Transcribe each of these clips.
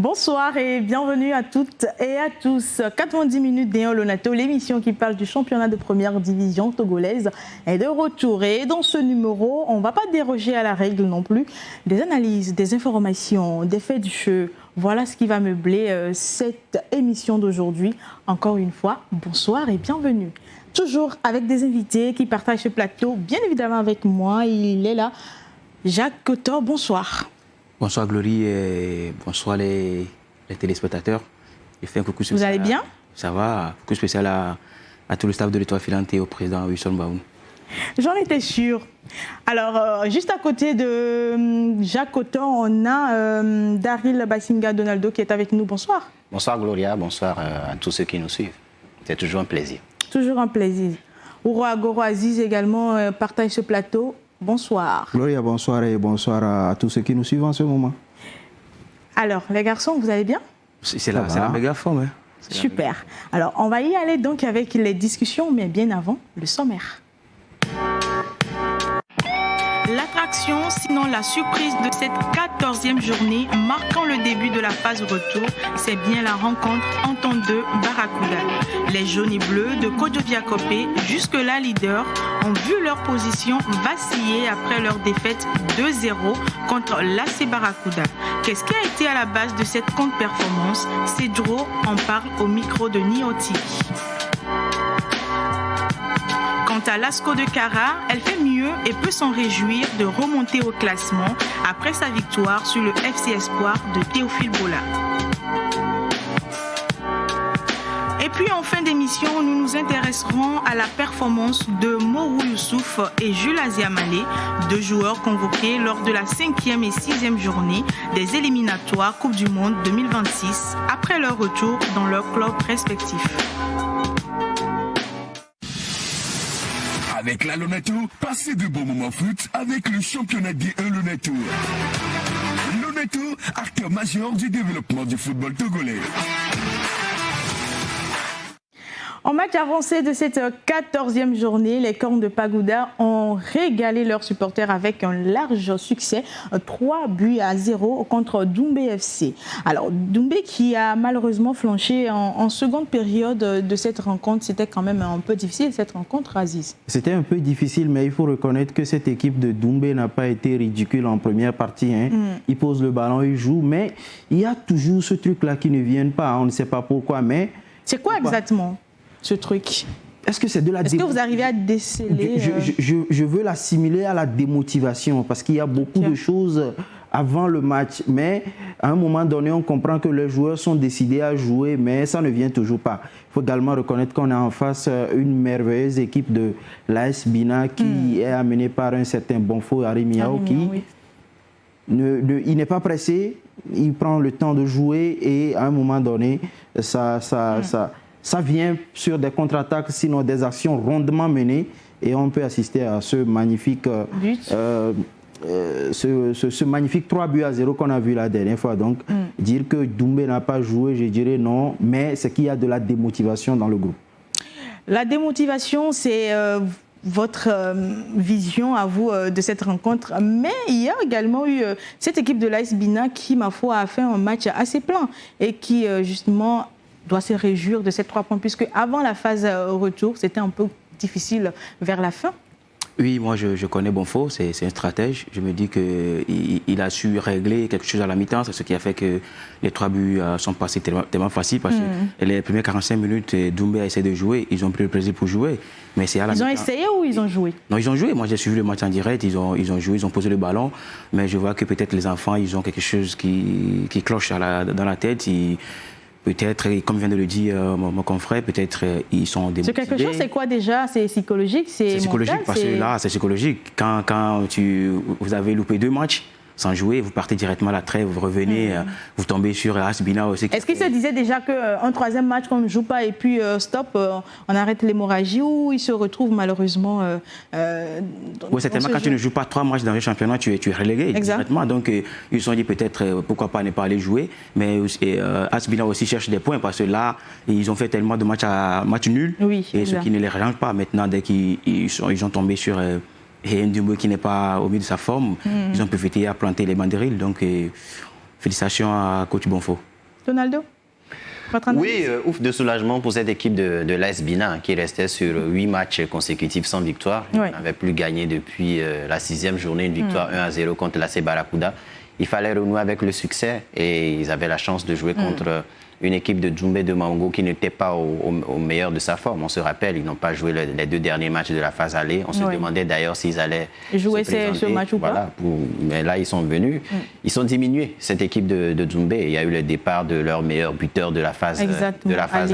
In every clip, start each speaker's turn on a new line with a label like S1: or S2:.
S1: Bonsoir et bienvenue à toutes et à tous. 90 minutes d'Eon Lonato, l'émission qui parle du championnat de première division togolaise est de retour. Et dans ce numéro, on ne va pas déroger à la règle non plus. Des analyses, des informations, des faits du jeu. Voilà ce qui va meubler cette émission d'aujourd'hui. Encore une fois, bonsoir et bienvenue. Toujours avec des invités qui partagent ce plateau, bien évidemment avec moi. Il est là, Jacques Cotor, bonsoir.
S2: Bonsoir Glory et bonsoir les téléspectateurs. Je fais un coucou spécial.
S1: Vous allez bien?
S2: Ça va, un coucou spécial à tout le staff de l'Étoile filante et au président Wilson Baoun.
S1: J'en étais sûre. Alors, juste à côté de Jacques Coton, on a Daryl Basinga Donaldo qui est avec nous. Bonsoir.
S3: Bonsoir Gloria, bonsoir à tous ceux qui nous suivent. C'est toujours un plaisir.
S1: Toujours un plaisir. Ouro Agoro Aziz également partage ce plateau. Bonsoir.
S4: Gloria, bonsoir et bonsoir à tous ceux qui nous suivent en ce moment.
S1: Alors, les garçons, vous allez bien?
S2: C'est la méga forme. Hein.
S1: Super. Alors, on va y aller donc avec les discussions, mais bien avant, le sommaire. L'attraction, sinon la surprise de cette 14e journée marquant le début de la phase retour, c'est bien la rencontre entre deux Barracuda. Les jaunes et bleus de Kodjo-Biakopé, jusque-là leaders, ont vu leur position vaciller après leur défaite 2-0 contre l'AC Barracuda. Qu'est-ce qui a été à la base de cette contre-performance? Cedro en parle au micro de Nioti. Quant à l'Asco de Kara, elle fait mieux et peut s'en réjouir de remonter au classement après sa victoire sur le FC Espoir de Théophile Bola. Et puis en fin d'émission, nous nous intéresserons à la performance de Morou Youssouf et Jules Aziamale, deux joueurs convoqués lors de la 5e et 6e journée des éliminatoires Coupe du Monde 2026 après leur retour dans leurs clubs respectifs.
S5: Avec la Lonato, passez de bons moments foot avec le championnat D1 Lonato. Lonato, acteur majeur du développement du football togolais.
S1: En match avancé de cette 14e journée, les Cornes de Pagoуда ont régalé leurs supporters avec un large succès, 3-0 contre Doumbé FC. Alors Doumbé qui a malheureusement flanché en seconde période de cette rencontre, c'était quand même un peu difficile cette rencontre, Aziz.
S4: C'était un peu difficile, mais il faut reconnaître que cette équipe de Doumbé n'a pas été ridicule en première partie. Ils posent le ballon, ils jouent, mais il y a toujours ce truc-là qui ne vient pas, on ne sait pas pourquoi, mais...
S1: C'est quoi exactement ce truc?
S4: Est-ce que c'est de la
S1: Est-ce que vous arrivez à déceler
S4: je veux l'assimiler à la démotivation parce qu'il y a beaucoup de choses avant le match, mais à un moment donné, on comprend que les joueurs sont décidés à jouer, mais ça ne vient toujours pas. Il faut également reconnaître qu'on a en face une merveilleuse équipe de l'AS Bina qui est amenée par un certain Bonfo Arimiao qui il n'est pas pressé, il prend le temps de jouer et à un moment donné, ça vient sur des contre-attaques, sinon des actions rondement menées, et on peut assister à ce magnifique, ce magnifique 3-0 qu'on a vu la dernière fois. Donc, dire que Doumbé n'a pas joué, je dirais non, mais c'est qu'il y a de la démotivation dans le groupe.
S1: La démotivation, c'est votre vision à vous de cette rencontre, mais il y a également eu cette équipe de l'AS Bina qui, ma foi, a fait un match assez plein et qui, justement, doit se réjouir de ces 3 points, puisque avant la phase retour, c'était un peu difficile vers la fin.
S2: Oui, moi je connais Bonfo, c'est un stratège. Je me dis qu'il a su régler quelque chose à la mi-temps, c'est ce qui a fait que les 3 buts sont passés tellement faciles, parce que les premières 45 minutes, Doumbé a essayé de jouer, ils ont pris le plaisir pour jouer. Mais c'est à la
S1: ils ont essayé ou ils ont joué?
S2: Non, ils ont joué. Moi j'ai suivi le match en direct, ils ont joué, ils ont posé le ballon, mais je vois que peut-être les enfants, ils ont quelque chose qui cloche dans la tête. Peut-être, comme vient de le dire mon confrère, peut-être ils sont démotivés.
S1: C'est quelque chose, c'est quoi déjà? C'est psychologique? C'est
S2: psychologique,
S1: mental,
S2: parce que là, c'est psychologique. Quand vous avez loupé 2 matchs sans jouer, vous partez directement à la trêve, vous revenez, vous tombez sur AS Bina aussi.
S1: Est-ce qu'il se disait déjà qu'un 3e match qu'on ne joue pas et puis stop, on arrête l'hémorragie, ou il se retrouve malheureusement
S2: oui, c'est tellement quand tu ne joues pas 3 matchs dans le championnat, tu es relégué directement. Donc ils se sont dit peut-être pourquoi pas ne pas aller jouer, mais AS Bina aussi cherche des points, parce que là, ils ont fait tellement de matchs nuls, et ce qui ne les arrange pas maintenant, dès qu'ils ont tombé sur... et Ndumbo qui n'est pas au milieu de sa forme, ils ont profité à planter les banderilles. Donc, félicitations à coach Bonfo.
S1: Donaldo, votre analyse?
S3: Oui, ouf de soulagement pour cette équipe de l'AS Bina qui restait sur 8 matchs consécutifs sans victoire. Ils n'avaient plus gagné depuis la 6e journée, une victoire 1-0 contre l'AS Barracuda. Il fallait renouer avec le succès et ils avaient la chance de jouer contre une équipe de Doumbé de Mango qui n'était pas au meilleur de sa forme. On se rappelle, ils n'ont pas joué les 2 derniers matchs de la phase aller. On se demandait d'ailleurs s'ils allaient
S1: jouer
S3: se présenter,
S1: ce match ou pas.
S3: Mais là, ils sont venus. Ils sont diminués, cette équipe de Doumbé. Il y a eu le départ de leur meilleur buteur de la phase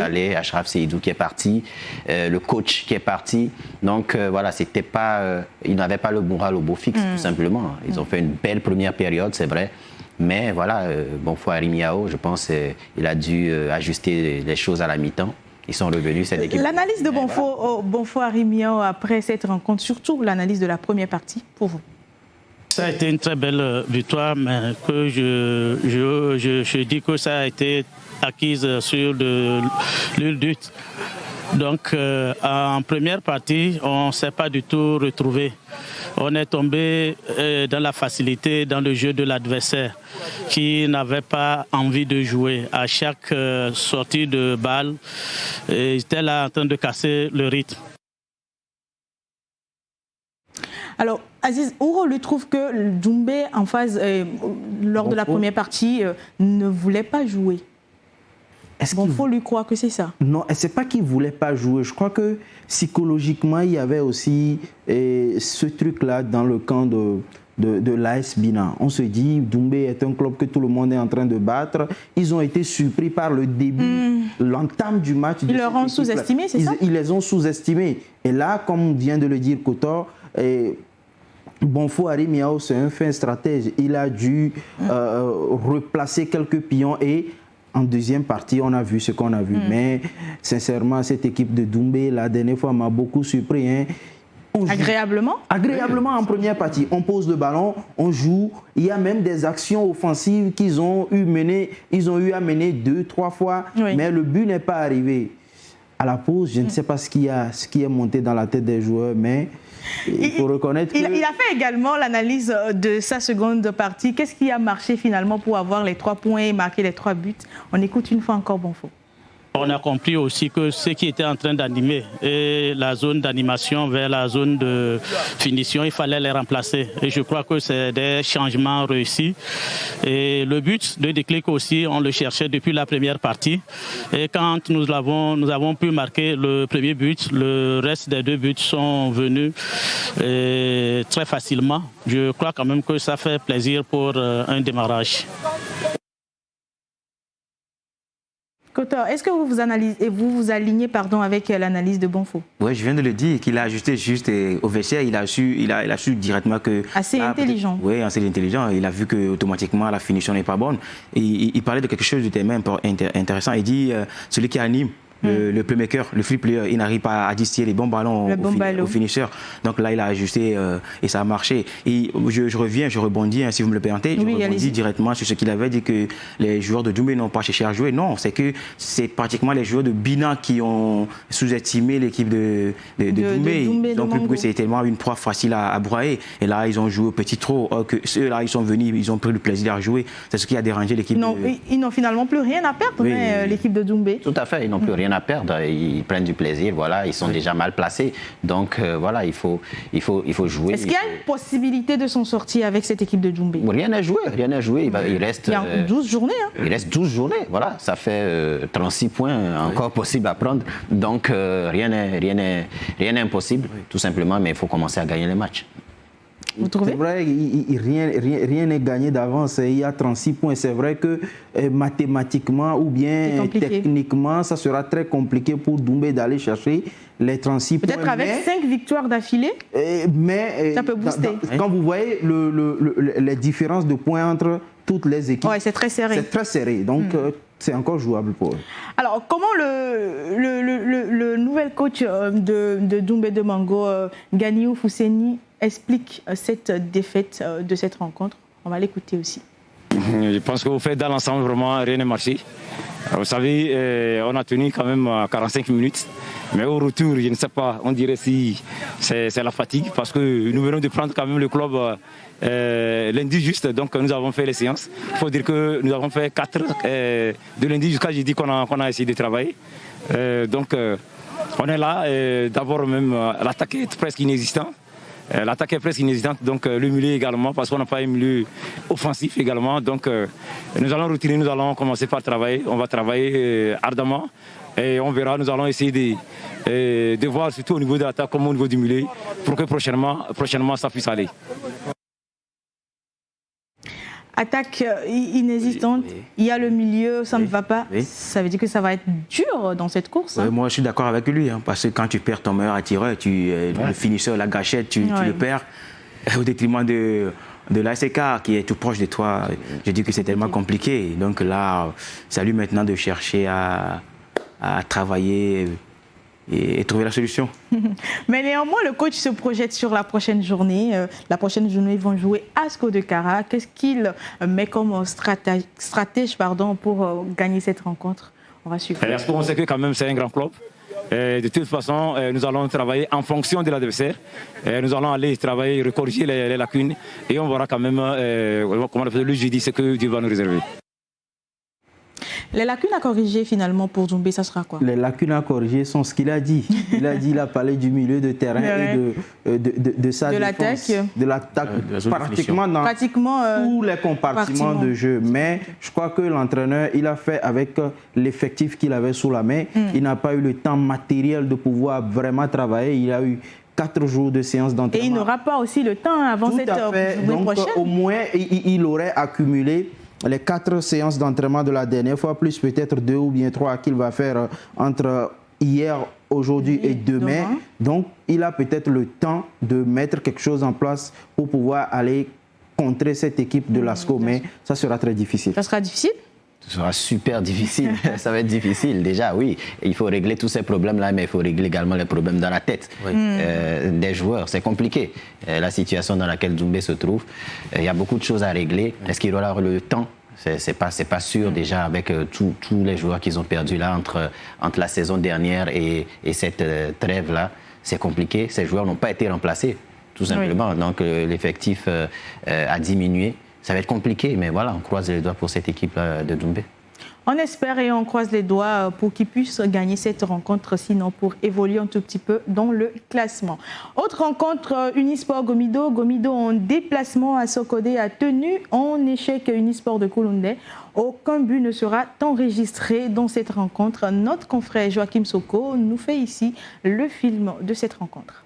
S3: aller, Achraf Seydou qui est parti, le coach qui est parti. Donc voilà, c'était pas, ils n'avaient pas le moral au beau fixe, tout simplement. Ils ont fait une belle première période, c'est vrai. Mais voilà, Bonfo Arimiao, je pense il a dû ajuster les choses à la mi-temps. Ils sont revenus, cette équipe.
S1: L'analyse de Bonfo Arimiao après cette rencontre, surtout l'analyse de la première partie, pour vous?
S6: Ça a été une très belle victoire, mais que je dis que ça a été acquise sur le doute. Donc, en première partie, on ne s'est pas du tout retrouvé. On est tombé dans la facilité, dans le jeu de l'adversaire qui n'avait pas envie de jouer. À chaque sortie de balle, il était là en train de casser le rythme. Alors, Aziz, où on lui trouve que Doumbé, en phase, lors de la première partie, ne voulait pas jouer? Bonfo lui croit que c'est ça?
S4: Non, c'est pas qu'il ne voulait pas jouer. Je crois que psychologiquement, il y avait aussi ce truc-là dans le camp de l'AS Bina. On se dit, Doumbé est un club que tout le monde est en train de battre. Ils ont été surpris par le début, l'entame du match.
S1: Ils leur ont sous-estimé, c'est ça?
S4: Ils les ont sous-estimés. Et là, comme vient de le dire Kotor, Bonfo Arimiao, c'est un fin stratège. Il a dû replacer quelques pions et en deuxième partie, on a vu ce qu'on a vu. Mais sincèrement, cette équipe de Doumbé, la dernière fois, m'a beaucoup surpris. Hein.
S1: Agréablement?
S4: Agréablement en première partie. On pose le ballon, on joue. Il y a même des actions offensives qu'ils ont eu à mener 2-3 fois. Mais le but n'est pas arrivé. À la pause, je ne sais pas ce qui est monté dans la tête des joueurs, mais il faut reconnaître que...
S1: Il a fait également l'analyse de sa seconde partie. Qu'est-ce qui a marché finalement pour avoir les 3 points et marquer les 3 buts? On écoute une fois encore Bonfo.
S6: On a compris aussi que ceux qui étaient en train d'animer et la zone d'animation vers la zone de finition, il fallait les remplacer. Et je crois que c'est des changements réussis. Et le but de déclic aussi, on le cherchait depuis la première partie. Et quand nous avons pu marquer le premier but, le reste des 2 buts sont venus très facilement. Je crois quand même que ça fait plaisir pour un démarrage.
S1: Kotor, est-ce que vous vous alignez avec l'analyse de Bonfo?
S2: Oui, je viens de le dire, qu'il a ajusté juste au vestiaire, il a su directement que...
S1: Assez intelligent.
S2: Oui, assez intelligent. Il a vu que automatiquement la finition n'est pas bonne. Et il parlait de quelque chose de tellement intéressant. Il dit, celui qui anime, le playmaker, le free player, il n'arrive pas à distiller les bons ballons au finisseur. Donc là, il a ajusté et ça a marché. Et je rebondis, si vous me le permettez, je rebondis directement sur ce qu'il avait dit que les joueurs de Doumbé n'ont pas cherché à jouer. Non, c'est que c'est pratiquement les joueurs de Bina qui ont sous-estimé l'équipe de Doumbé. Donc c'est tellement une proie facile à broyer. Et là, ils ont joué au petit trop. Que ceux-là, ils sont venus, ils ont pris le plaisir à jouer. C'est ce qui a dérangé l'équipe.
S1: Ils n'ont finalement plus rien à perdre, l'équipe de Doumbé.
S3: Tout à fait, ils n'ont plus rien à perdre, ils prennent du plaisir, voilà, ils sont déjà mal placés, donc voilà, il faut jouer.
S1: Est-ce qu'il y a une possibilité de s'en sortir avec cette équipe de Doumbé?
S3: Rien à jouer, il reste...
S1: Il y a 12 journées.
S3: Il reste 12 journées, voilà, ça fait 36 points encore possible à prendre, donc rien n'est impossible, tout simplement, mais il faut commencer à gagner les matchs.
S1: Vous trouvez?
S4: C'est vrai, rien n'est gagné d'avance. Il y a 36 points. C'est vrai que mathématiquement ou bien techniquement, ça sera très compliqué pour Doumbé d'aller chercher les 36 points.
S1: Peut-être avec 5 victoires d'affilée, ça peut booster.
S4: Quand vous voyez les différences de points entre toutes les équipes,
S1: c'est très serré.
S4: C'est très serré. Donc, c'est encore jouable pour eux.
S1: Alors, comment le nouvel coach de Doumbé de Mango, Ganiou Fousseni, explique cette défaite de cette rencontre? On va l'écouter aussi.
S7: Je pense qu'au fait, dans l'ensemble, vraiment, rien n'a marché. Vous savez, on a tenu quand même 45 minutes. Mais au retour, je ne sais pas, on dirait si c'est la fatigue. Parce que nous venons de prendre quand même le club lundi juste. Donc nous avons fait les séances. Il faut dire que nous avons fait 4 de lundi jusqu'à jeudi qu'on a essayé de travailler. Donc on est là. D'abord même, l'attaque est presque inexistante. L'attaque est presque inexistante, donc le milieu également, parce qu'on n'a pas un milieu offensif également. Donc nous allons retirer, nous allons commencer par travailler. On va travailler ardemment et on verra. Nous allons essayer de voir surtout au niveau de l'attaque comme au niveau du milieu pour que prochainement ça puisse aller.
S1: Attaque inexistante, il y a le milieu, ça ne va pas. Ça veut dire que ça va être dur dans cette course.
S2: Moi, je suis d'accord avec lui, parce que quand tu perds ton meilleur attireur, le finisseur, la gâchette, tu le perds au détriment de l'ASK qui est tout proche de toi. Je dis que c'est tellement compliqué. Donc là, c'est à lui maintenant de chercher à travailler et trouver la solution.
S1: Mais néanmoins, le coach se projette sur la prochaine journée. La prochaine journée, ils vont jouer ASCO de Kara. Qu'est-ce qu'il met comme stratège pour gagner cette rencontre? On va suivre.
S7: ASCO, on sait que quand même c'est un grand club. De toute façon, nous allons travailler en fonction de l'adversaire. Nous allons aller travailler, recorriger les lacunes. Et on verra quand même, comment le jeudi, ce que Dieu va nous réserver.
S1: Les lacunes à corriger finalement pour Doumbé, ça sera quoi?
S4: Les lacunes à corriger sont ce qu'il a dit. Il a parlé du milieu de terrain et de sa défense, de l'attaque, pratiquement dans tous les compartiments de jeu. Mais je crois que l'entraîneur, il a fait avec l'effectif qu'il avait sous la main. Il n'a pas eu le temps matériel de pouvoir vraiment travailler. Il a eu 4 jours de séance d'entraînement.
S1: Et il n'aura pas aussi le temps avant cette journée prochaine.
S4: Au moins, il aurait accumulé les 4 séances d'entraînement de la dernière fois, plus peut-être 2 ou bien 3 qu'il va faire entre hier, aujourd'hui et demain. Donc, il a peut-être le temps de mettre quelque chose en place pour pouvoir aller contrer cette équipe de l'ASCO, mais ça sera très difficile.
S1: Ça sera difficile?
S3: Ce sera super difficile. Ça va être difficile. Déjà, oui, il faut régler tous ces problèmes-là, mais il faut régler également les problèmes dans la tête des joueurs. C'est compliqué, la situation dans laquelle Doumbé se trouve. Il y a beaucoup de choses à régler. Est-ce qu'il aura le temps? C'est pas sûr déjà avec tous les joueurs qu'ils ont perdus là entre la saison dernière et cette trêve-là. C'est compliqué. Ces joueurs n'ont pas été remplacés, tout simplement. Donc l'effectif a diminué. Ça va être compliqué, mais voilà, on croise les doigts pour cette équipe de Doumbé.
S1: On espère et on croise les doigts pour qu'ils puissent gagner cette rencontre, sinon pour évoluer un tout petit peu dans le classement. Autre rencontre, Unisport Gomido. Gomido en déplacement à Sokodé a tenu en échec Unisport de Kouloundé. Aucun but ne sera enregistré dans cette rencontre. Notre confrère Joachim Soko nous fait ici le film de cette rencontre.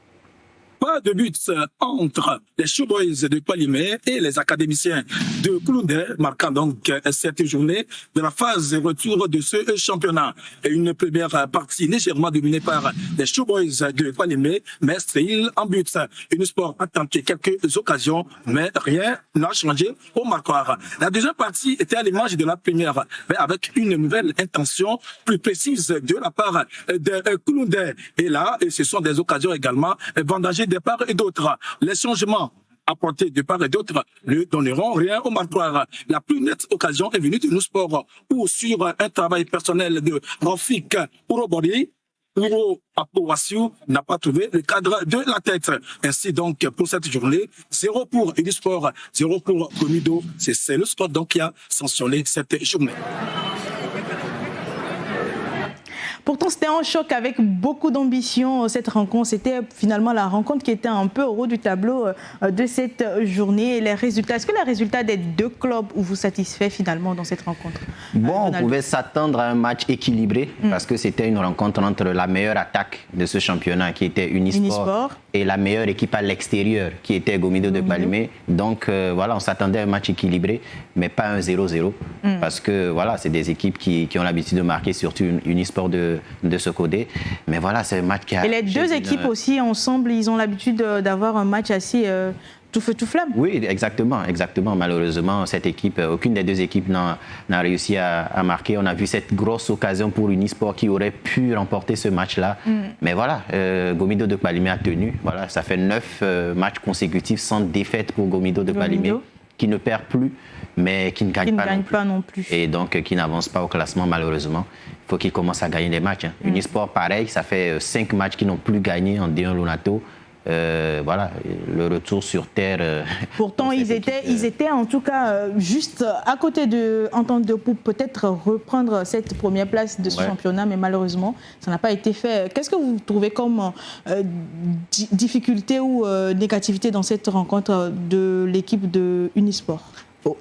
S8: Pas de buts entre les Showboys de Kwalimé et les académiciens de Kouloundé, marquant donc cette journée de la phase retour de ce championnat. Et une première partie légèrement dominée par les Showboys de Kwalimé, mais stérile en but. Unisport a tenté quelques occasions, mais rien n'a changé au marqueur. La deuxième partie était à l'image de la première, mais avec une nouvelle intention plus précise de la part de Kouloundé. Et là, ce sont des occasions également vendagées de part et d'autre. Les changements apportés de part et d'autre ne donneront rien au marqueur. La plus nette occasion est venue de Unisport, où sur un travail personnel de Rafik Urobori, Uro Apowassiou n'a pas trouvé le cadre de la tête. Ainsi donc pour cette journée, 0 pour Unisport, 0 pour Gomido. C'est le sport donc qui a sanctionné cette journée.
S1: Pourtant, c'était un choc avec beaucoup d'ambition, cette rencontre. C'était finalement la rencontre qui était un peu au haut du tableau de cette journée. Et les résultats, est-ce que les résultats des deux clubs vous satisfait finalement dans cette rencontre?
S3: On pouvait s'attendre à un match équilibré parce que c'était une rencontre entre la meilleure attaque de ce championnat qui était Unisport et la meilleure équipe à l'extérieur qui était Gomido de Kwalimé. Donc voilà, on s'attendait à un match équilibré, mais pas un 0-0 parce que voilà, c'est des équipes qui ont l'habitude de marquer, surtout Unisport de Sokodé. Mais voilà, c'est un match qui a...
S1: Et les deux équipes aussi, ensemble, ils ont l'habitude d'avoir un match assez tout feu, tout flamme.
S3: Oui, exactement. Malheureusement, cette équipe, aucune des deux équipes n'a réussi à marquer. On a vu cette grosse occasion pour Unisport qui aurait pu remporter ce match-là. Mais voilà, Gomido de Kwalimé a tenu. Voilà, ça fait 9 matchs consécutifs sans défaite pour Gomido de Kwalimé, qui ne perd plus mais qui ne gagne
S1: pas non plus.
S3: Et donc qui n'avance pas au classement malheureusement. Il faut qu'ils commencent à gagner des matchs. Unisport, pareil, ça fait 5 matchs qu'ils n'ont plus gagné en D1 Lonato. Voilà, le retour sur terre.
S1: Pourtant, ils étaient en tout cas juste à côté de Entente pour peut-être reprendre cette première place de ce championnat, mais malheureusement, ça n'a pas été fait. Qu'est-ce que vous trouvez comme difficulté ou négativité dans cette rencontre de l'équipe de Unisport?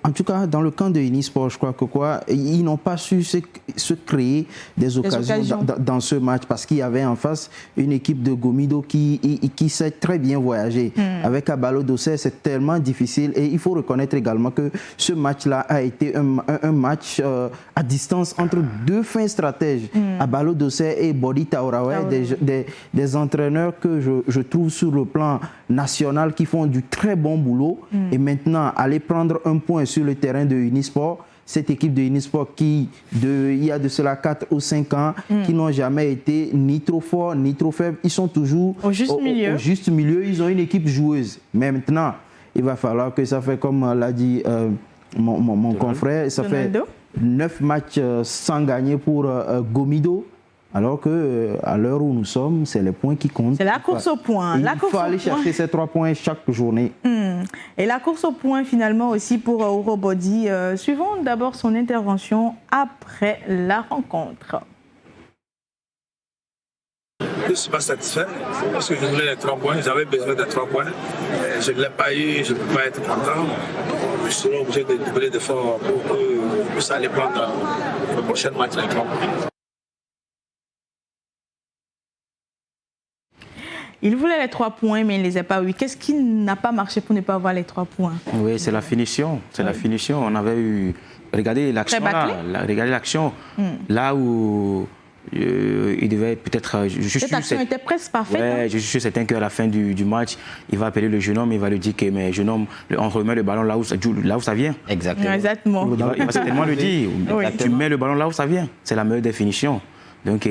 S4: En tout cas, dans le camp de Unisport, je crois que ils n'ont pas su se créer des occasions. Dans ce match parce qu'il y avait en face une équipe de Gomido qui sait très bien voyager. Avec Abalo Dossé, c'est tellement difficile et il faut reconnaître également que ce match-là a été un match à distance entre deux fins stratèges, Abalo Dossé et Bodi Taorawe, des entraîneurs que je trouve sur le plan national qui font du très bon boulot. Et maintenant, aller prendre un point sur le terrain de Unisport, cette équipe de Unisport il y a de cela 4 ou 5 ans, qui n'ont jamais été ni trop forts ni trop faibles. Ils sont toujours au juste milieu. Ils ont une équipe joueuse. Mais maintenant, il va falloir que ça fait, comme l'a dit mon confrère, ça fait 9 matchs sans gagner pour Gomido. Alors qu'à l'heure où nous sommes, c'est les points qui comptent.
S1: C'est la course au point.
S4: Il faut aller chercher ces 3 points chaque journée.
S1: Et la course au point finalement aussi pour Urobody. Suivons d'abord son intervention après la rencontre.
S8: Je ne suis pas satisfait parce que je voulais les 3 points. J'avais besoin de 3 points. Je ne l'ai pas eu, je ne peux pas être content. Je serai obligé de doubler d'efforts pour que je puisse aller prendre le prochain match les 3 points.
S1: Il voulait les 3 points, mais il ne les a pas eu. Qu'est-ce qui n'a pas marché pour ne pas avoir les 3 points?
S2: Oui, c'est la finition. C'est la finition. On avait eu... Regardez l'action là. Regardez l'action. Là où il devait peut-être...
S1: Cette action était presque parfaite.
S2: Ouais, je suis sûr certain qu'à la fin du match, il va appeler le jeune homme, il va lui dire que mais jeune homme, on remet le ballon là où ça vient.
S3: Exactement.
S2: Il va certainement le dire. Tu mets le ballon là où ça vient. C'est la meilleure définition. Donc...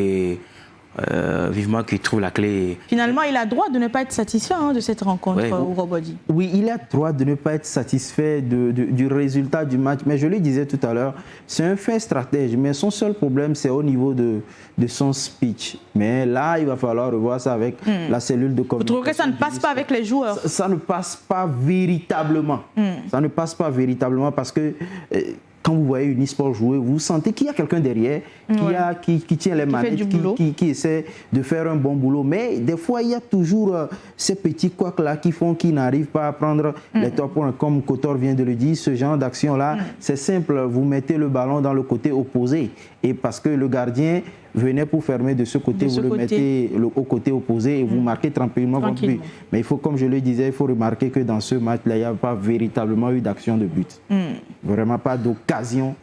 S2: vivement qu'il trouve la clé.
S1: Finalement, il a droit de ne pas être satisfait de cette rencontre, Urobody.
S4: Oui, il a droit de ne pas être satisfait du résultat du match. Mais je le disais tout à l'heure, c'est un fin stratège. Mais son seul problème, c'est au niveau de son speech. Mais là, il va falloir revoir ça avec la cellule de communication.
S1: Vous trouvez que ça ne passe pas avec les joueurs?
S4: Ça ne passe pas véritablement. Ça ne passe pas véritablement parce que... quand vous voyez Unisport jouer, vous sentez qu'il y a quelqu'un derrière qui tient les manettes, qui essaie de faire un bon boulot. Mais des fois, il y a toujours ces petits couacs-là qui font qu'ils n'arrivent pas à prendre les 3 points. Comme Kotor vient de le dire, ce genre d'action-là, c'est simple. Vous mettez le ballon dans le côté opposé. Et parce que le gardien venait pour fermer de ce côté, vous le mettez au côté opposé et vous marquez tranquillement votre but. Mais il faut, comme je le disais, il faut remarquer que dans ce match-là, il n'y a pas véritablement eu d'action de but. Vraiment pas d'occasion.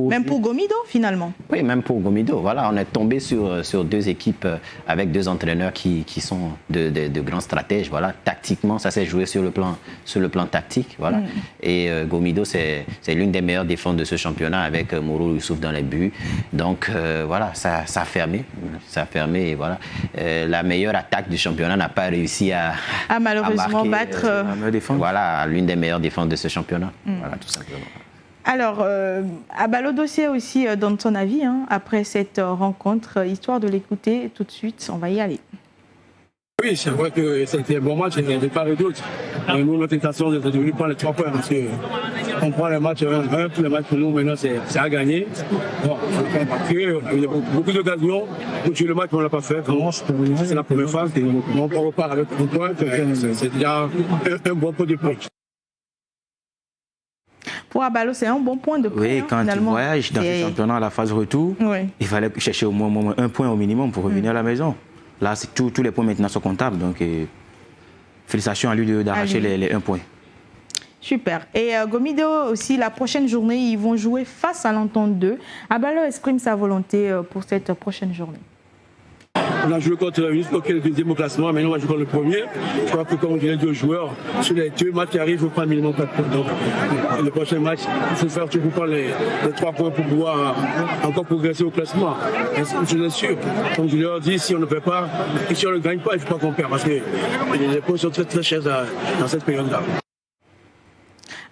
S1: Même pour Gomido, finalement.
S3: Oui, même pour Gomido. Voilà, on est tombé sur 2 équipes avec 2 entraîneurs qui sont de grands stratèges. Voilà, tactiquement, ça s'est joué sur le plan tactique. Voilà. Et Gomido, c'est l'une des meilleures défenses de ce championnat avec Mourou Youssouf dans les buts. Donc voilà, ça a fermé. Ça a fermé et voilà. La meilleure attaque du championnat n'a pas réussi à
S1: malheureusement battre
S3: voilà, l'une des meilleures défenses de ce championnat. Voilà, tout simplement.
S1: Alors, Abalo Dossé aussi donne son avis après cette rencontre, histoire de l'écouter tout de suite, on va y aller.
S8: Oui, c'est vrai que c'était un bon match, il n'y avait pas de doute. Nous, notre intention, c'est de venir prendre les 3 points parce qu'on prend les matchs 1-1, tous les matchs pour nous, maintenant, c'est à gagner. Bon, il y a eu beaucoup d'occasions pour tuer le match, mais on ne l'a pas fait. C'est la première fois, on repart avec 3 points, c'est déjà un bon point de point.
S1: Pour Abalo, c'est un bon point de point.
S2: Oui, quand tu voyages dans ce championnat à la phase retour, il fallait chercher au moins 1 point au minimum pour revenir à la maison. Là, tous les points maintenant sont comptables. Donc, félicitations à lui d'arracher les 1 point.
S1: Super. Et Gomido aussi, la prochaine journée, ils vont jouer face à l'Entente 2. Abalo exprime sa volonté pour cette prochaine journée.
S8: On a joué contre Unisport qui est le 2e au classement, mais nous on va jouer contre le 1er. Je crois que comme on dit les 2 joueurs, sur les 2 matchs qui arrivent, il faut prendre minimum 4 points. Donc le prochain match, il faut faire tout pour prendre les 3 points pour pouvoir encore progresser au classement. Je suis sûr, comme je leur dis, si on ne fait pas, et si on ne gagne pas, il ne faut pas qu'on perde, parce que les points sont très très chers dans cette période-là.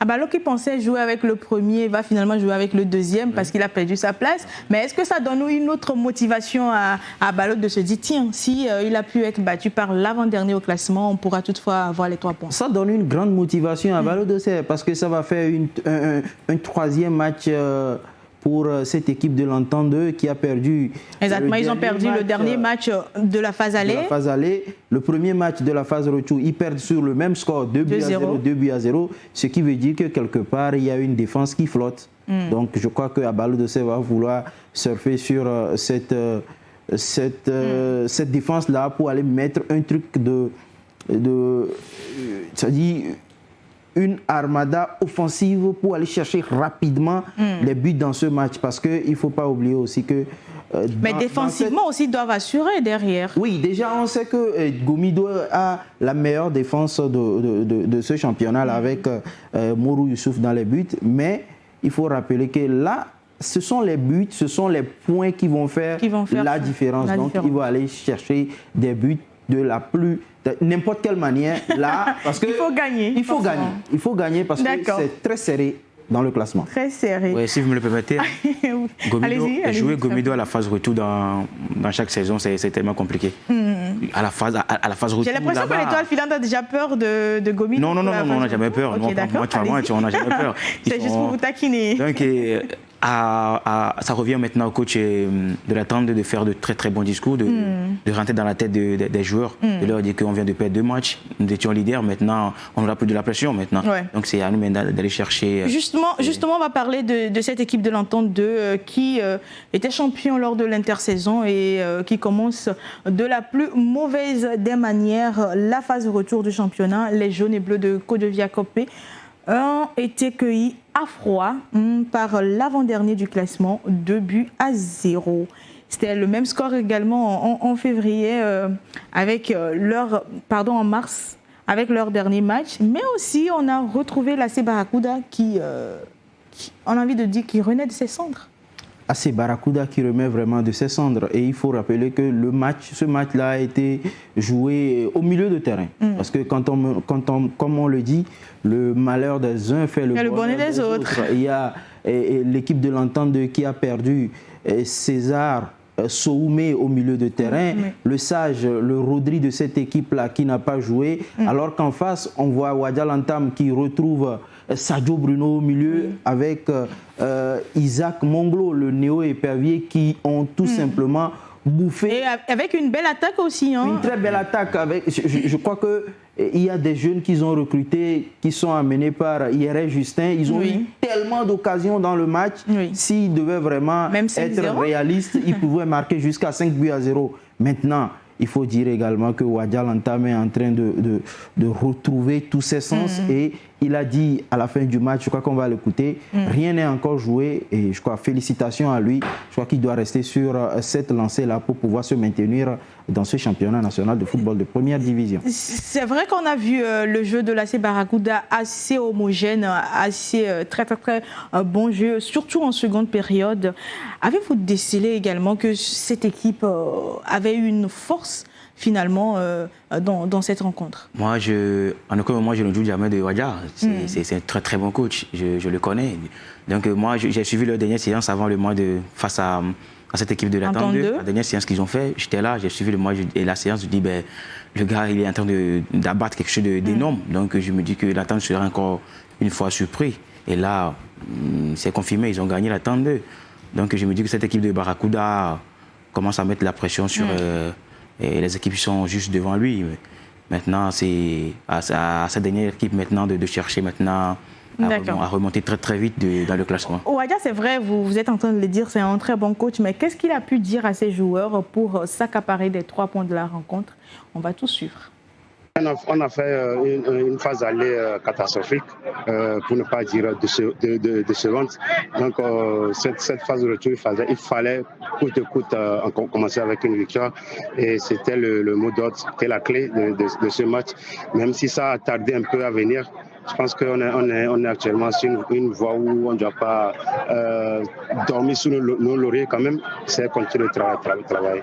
S1: Abalo qui pensait jouer avec le premier va finalement jouer avec le deuxième parce qu'il a perdu sa place. Mais est-ce que ça donne une autre motivation à Abalo de se dire, tiens, si il a pu être battu par l'avant-dernier au classement, on pourra toutefois avoir les 3 points?
S4: Ça donne une grande motivation à Abalo de Serres parce que ça va faire un 3e match pour cette équipe de l'Entente 2 qui a perdu.
S1: Exactement, ils ont perdu le dernier match de la phase aller.
S4: Le premier match de la phase retour, ils perdent sur le même score, 2-0, ce qui veut dire que quelque part, il y a une défense qui flotte. Donc je crois que Abalo de Serres va vouloir surfer sur cette défense-là pour aller mettre un truc c'est-à-dire une armada offensive pour aller chercher rapidement les buts dans ce match. Parce qu'il ne faut pas oublier aussi que...
S1: mais défensivement aussi, ils doivent assurer derrière.
S4: Oui, déjà, on sait que Gomido a la meilleure défense de ce championnat avec Mourou Youssouf dans les buts. Mais il faut rappeler que là, ce sont les buts, ce sont les points qui vont faire la différence. Donc, il va aller chercher des buts de n'importe quelle manière là, parce que
S1: il faut gagner.
S4: Il faut gagner parce que c'est très serré dans le classement.
S1: Très serré.
S2: Oui, si vous me le permettez, jouer Gomido à la phase retour dans chaque saison, c'est tellement compliqué. À la phase retour.
S1: J'ai l'impression que l'Étoile filante a déjà peur de Gomido.
S2: Non, on n'a jamais peur.
S1: Okay,
S2: on n'a jamais peur.
S1: C'est juste pour vous taquiner.
S2: Donc, ça revient maintenant au coach de l'Entente de faire de très très bons discours, de rentrer dans la tête des joueurs, de leur dire qu'on vient de perdre 2 matchs, nous étions leaders, maintenant on n'a plus de la pression maintenant. Ouais. Donc c'est à nous maintenant d'aller chercher...
S1: Justement, on va parler de cette équipe de l'Entente 2 qui était champion lors de l'intersaison et qui commence de la plus mauvaise des manières la phase de retour du championnat. Les jaunes et bleus de Côte-de-Viacopé ont été cueillis à froid par l'avant-dernier du classement, 2-0. C'était le même score également en février en mars avec leur dernier match. Mais aussi, on a retrouvé l'AC Barracuda qui, on a envie de dire, qui renaît de ses cendres.
S4: AC Barracuda qui remet vraiment de ses cendres. Et il faut rappeler que ce match-là a été joué au milieu de terrain. Parce que comme on le dit, le malheur des uns fait le bonheur des autres. Il y a l'équipe de l'Entente qui a perdu César Soumé au milieu de terrain, le sage, le Rodri de cette équipe-là qui n'a pas joué, alors qu'en face, on voit Wadja Lantam qui retrouve Sadio Bruno au milieu avec Isaac Monglo, le néo-épervier, qui ont tout simplement bouffé.
S1: Et avec une belle attaque aussi. Hein.
S4: Une très belle attaque. Je crois qu'il y a des jeunes qu'ils ont recrutés, qui sont amenés par IRL Justin. Ils ont eu tellement d'occasions dans le match. S'ils devaient vraiment être réalistes, ils pouvaient marquer jusqu'à 5-0. Maintenant, il faut dire également que Wadja Lantam est en train de retrouver tous ses sens et il a dit à la fin du match, je crois qu'on va l'écouter, rien n'est encore joué et je crois félicitations à lui. Je crois qu'il doit rester sur cette lancée-là pour pouvoir se maintenir dans ce championnat national de football de première division.
S1: C'est vrai qu'on a vu le jeu de l'AC Barracuda assez homogène, assez très bon jeu, surtout en seconde période. Avez-vous décelé également que cette équipe avait une force finalement dans cette rencontre?
S2: Moi, en aucun moment, je ne joue jamais de Wadja. C'est un très très bon coach, je le connais. Donc moi, j'ai suivi leur dernière séance avant le match face à cette équipe de l'Entente 2. La dernière séance qu'ils ont fait, j'étais là, j'ai suivi le match et la séance, je dis, le gars, il est en train d'abattre quelque chose d'énorme. Donc je me dis que l'Entente sera encore une fois surpris. Et là, c'est confirmé, ils ont gagné l'Entente 2. Donc je me dis que cette équipe de Barracuda commence à mettre la pression sur... et les équipes sont juste devant lui. Maintenant, c'est à cette dernière équipe maintenant de chercher maintenant à remonter très très vite dans le classement.
S1: Wadja, c'est vrai, vous êtes en train de le dire, c'est un très bon coach, mais qu'est-ce qu'il a pu dire à ses joueurs pour s'accaparer des 3 points de la rencontre? On va tout suivre.
S9: On a fait une phase aller catastrophique, pour ne pas dire décevante. Donc cette phase de retour, il fallait coûte que coûte commencer avec une victoire. Et c'était le mot d'ordre, c'était la clé de ce match. Même si ça a tardé un peu à venir, je pense qu'on est actuellement sur une voie où on ne doit pas dormir sous nos lauriers quand même. C'est continuer de travailler.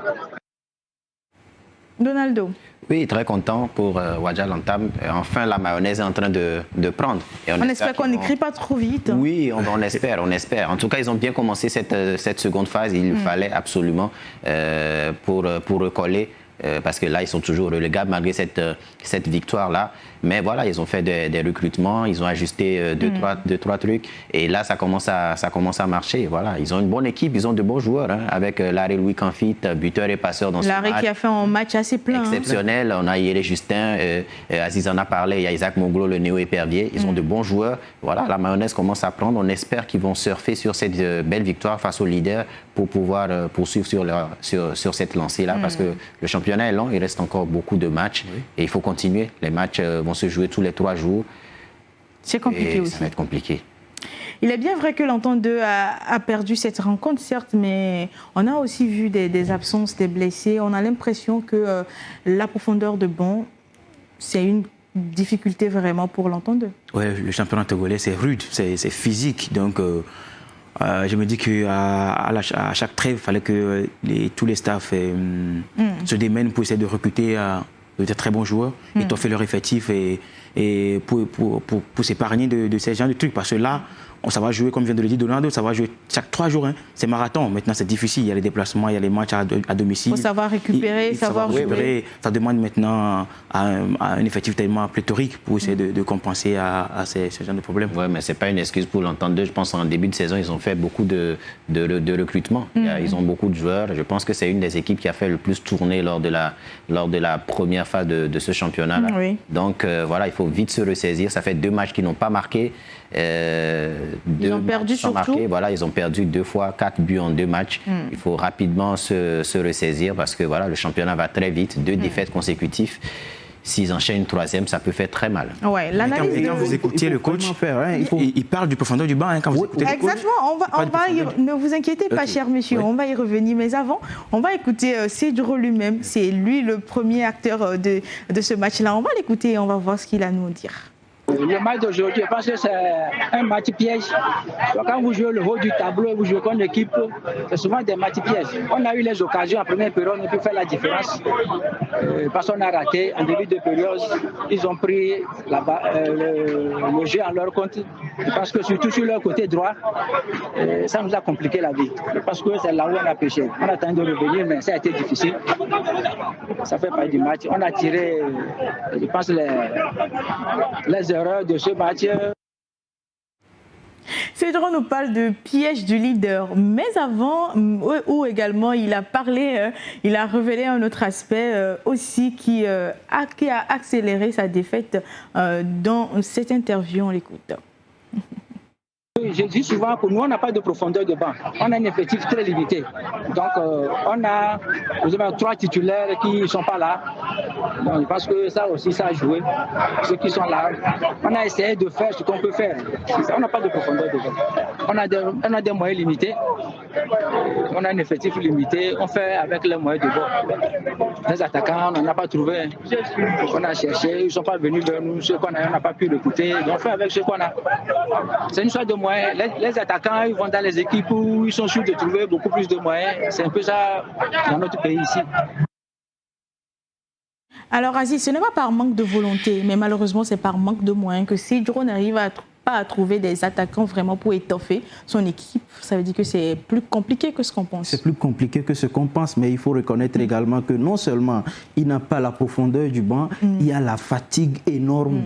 S1: Donaldo.
S3: Oui, très content pour Wadja Lantam. Enfin, la mayonnaise est en train de prendre.
S1: Et on espère qu'on n'écrit pas trop vite.
S3: Oui, on espère. En tout cas, ils ont bien commencé cette seconde phase. Il fallait absolument pour recoller. Parce que là, ils sont toujours relégables malgré cette victoire-là. Mais voilà, ils ont fait des recrutements, ils ont ajusté deux, trois trucs. Et là, ça commence à marcher. Voilà, ils ont une bonne équipe, ils ont de bons joueurs. Hein, avec Larry Louis Canfit, buteur et passeur dans ce match.
S1: Larry qui a fait un match assez plein.
S3: Exceptionnel. On a Yélé Justin, Aziz en a parlé, il y a Isaac Mongolo, le néo-épervier. Ils ont de bons joueurs. Voilà, la mayonnaise commence à prendre. On espère qu'ils vont surfer sur cette belle victoire face aux leaders pour pouvoir poursuivre sur cette lancée-là. Parce que le championnat est long, il reste encore beaucoup de matchs. Oui. Et il faut continuer. Les matchs vont se jouer tous les 3 jours.
S1: C'est compliqué aussi.
S3: Ça va être compliqué.
S1: Il est bien vrai que l'Entente 2 a perdu cette rencontre, certes, mais on a aussi vu des absences, des blessés. On a l'impression que la profondeur de banc, c'est une difficulté vraiment pour l'Entente 2.
S2: Oui, le championnat togolais, c'est rude, c'est physique. Donc, je me dis qu'à chaque trêve, il fallait que tous les staffs se démènent pour essayer de recruter de très bons joueurs, étoffer leur effectif et pour s'épargner de ces genres de trucs. Parce que là, ça va jouer, comme vient de le dire Donaldo, ça va jouer chaque 3 jours. Hein. C'est marathon. Maintenant, c'est difficile. Il y a les déplacements, il y a les matchs à domicile.
S1: Il faut savoir récupérer, savoir jouer.
S2: Ça demande maintenant un effectif tellement pléthorique pour essayer de compenser à ce genre de problèmes.
S3: Oui, mais ce n'est pas une excuse pour l'Entente 2. Je pense qu'en début de saison, ils ont fait beaucoup de recrutements. Ils ont beaucoup de joueurs. Je pense que c'est une des équipes qui a fait le plus tourner lors de la première phase de ce championnat-là.
S1: Oui.
S3: Donc, voilà, il faut vite se ressaisir. Ça fait 2 matchs qu'ils n'ont pas marqué.
S1: Ils ont perdu surtout.
S3: Voilà, ils ont perdu 2 fois 4 buts en 2 matchs. Il faut rapidement se ressaisir parce que voilà, le championnat va très vite. 2 défaites consécutives. S'ils enchaînent une 3e, ça peut faire très mal.
S1: Ouais, l'analyse.
S2: Quand vous écoutiez le coach, il parle du profondeur du banc. Hein, quand vous écoutez le coach.
S1: Exactement. Ne vous inquiétez pas, chers messieurs. On va y revenir. Mais avant, on va écouter Cedro lui-même. C'est lui le premier acteur de ce match-là. On va l'écouter et on va voir ce qu'il a à nous dire.
S10: Le match d'aujourd'hui, je pense que c'est un match piège. Quand vous jouez le haut du tableau et vous jouez contre une équipe, c'est souvent des matchs pièges. On a eu les occasions en première période, on a pu faire la différence. Parce qu'on a raté en début de période, ils ont pris le jeu en leur compte. Parce que surtout sur leur côté droit, ça nous a compliqué la vie. Parce que c'est là où on a pêché. On a tenté de revenir, mais ça a été difficile. Ça fait partie du match. On a tiré, je pense, les erreurs de ce match.
S1: Cedro nous parle de piège du leader, mais avant, où également il a parlé, il a révélé un autre aspect aussi qui a accéléré sa défaite dans cette interview. On l'écoute.
S10: Je dis souvent que nous, on n'a pas de profondeur de banc. On a un effectif très limité. Donc, on a 3 titulaires qui ne sont pas là. Donc, parce que ça aussi, ça a joué. Ceux qui sont là, on a essayé de faire ce qu'on peut faire. On n'a pas de profondeur de banc. On a des moyens limités. On a un effectif limité. On fait avec les moyens de banc. Les attaquants, on n'en a pas trouvé. On a cherché. Ils ne sont pas venus vers nous. Ce qu'on a, on n'a pas pu recruter. Donc, on fait avec ce qu'on a. C'est une sorte de moyens. Les attaquants, ils vont dans les équipes où ils sont sûrs de trouver beaucoup plus de moyens. C'est un peu ça dans notre pays ici.
S1: Alors Aziz, ce n'est pas par manque de volonté, mais malheureusement c'est par manque de moyens que Cedro n'arrive pas à trouver des attaquants vraiment pour étoffer son équipe. Ça veut dire que c'est plus compliqué que ce qu'on pense.
S4: C'est plus compliqué que ce qu'on pense, mais il faut reconnaître également que non seulement il n'a pas la profondeur du banc, il y a la fatigue énorme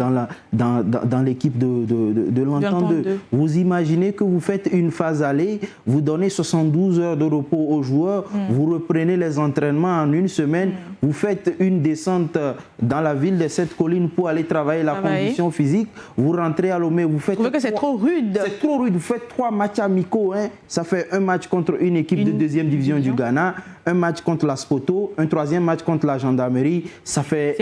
S4: dans l'équipe de l'Entente 2. Vous imaginez que vous faites une phase aller, vous donnez 72 heures de repos aux joueurs, vous reprenez les entraînements en une semaine, vous faites une descente dans la ville des 7 collines pour aller travailler la condition physique, vous rentrez à Lomé, vous faites...
S1: Vous trouvez que c'est trop rude?
S4: C'est trop rude. Vous faites 3 matchs amicaux. Hein. Ça fait un match contre une équipe de 2e division du Ghana, un match contre la Spoto, un 3e match contre la gendarmerie. Ça fait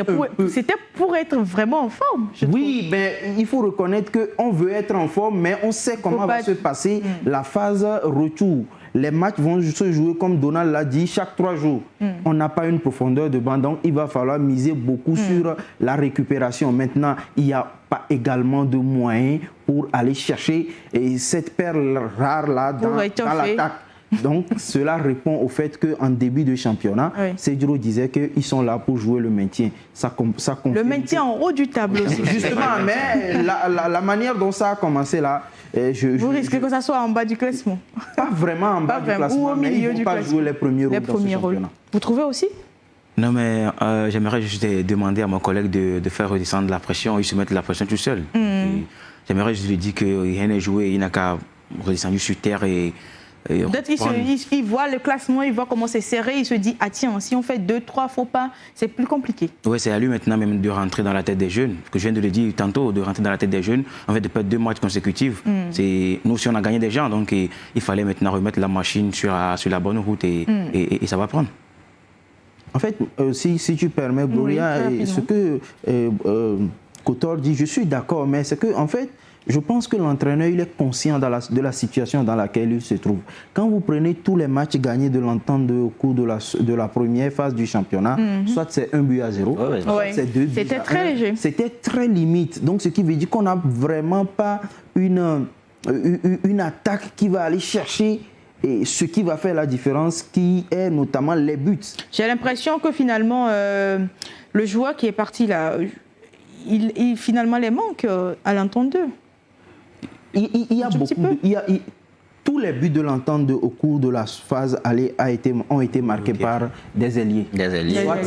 S1: C'était pour être vraiment en forme, je trouve.
S4: Mais il faut reconnaître qu'on veut être en forme, mais on sait comment va se passer la phase retour. Les matchs vont se jouer, comme Donald l'a dit, chaque 3 jours. On n'a pas une profondeur de banc, donc il va falloir miser beaucoup sur la récupération. Maintenant, il n'y a pas également de moyens pour aller chercher cette perle rare-là dans l'attaque. Donc, cela répond au fait qu'en début de championnat, Cedro disait qu'ils sont là pour jouer le maintien. Ça
S1: le maintien en haut du tableau.
S4: Justement, mais la manière dont ça a commencé là,
S1: vous risquez que ça soit en bas du classement?
S4: Pas vraiment en bas du classement, mais ils ne vont pas jouer les premiers rôles dans ce championnat.
S1: Vous trouvez aussi?
S2: Non, mais j'aimerais juste demander à mon collègue de faire redescendre la pression. Il se met la pression tout seul. J'aimerais juste lui dire que rien n'est joué, il n'a qu'à redescendre sur terre et
S1: peut-être qu'il voit le classement, il voit comment c'est serré, il se dit ah tiens, si on fait 2-3 faux pas, c'est plus compliqué.
S2: Oui, c'est à lui maintenant même de rentrer dans la tête des jeunes. Que je viens de le dire tantôt, de rentrer dans la tête des jeunes, en fait de perdre 2 matchs consécutifs. Nous aussi on a gagné des gens, donc il fallait maintenant remettre la machine sur la bonne route et ça va prendre.
S4: En fait, si tu permets, Gloria, ce que Kotor dit, je suis d'accord, mais c'est que en fait, je pense que l'entraîneur il est conscient de la situation dans laquelle il se trouve. Quand vous prenez tous les matchs gagnés de l'Entente au cours de la première phase du championnat, soit c'est 1-0, soit c'est 2-1.
S1: C'était très léger.
S4: C'était très limite. Donc ce qui veut dire qu'on n'a vraiment pas une attaque qui va aller chercher et ce qui va faire la différence, qui est notamment les buts.
S1: J'ai l'impression que finalement, le joueur qui est parti là, il finalement les manque à l'Entente 2.
S4: Il y a tous les buts de l'Entente au cours de la phase aller ont été marqués par des ailiers. Soit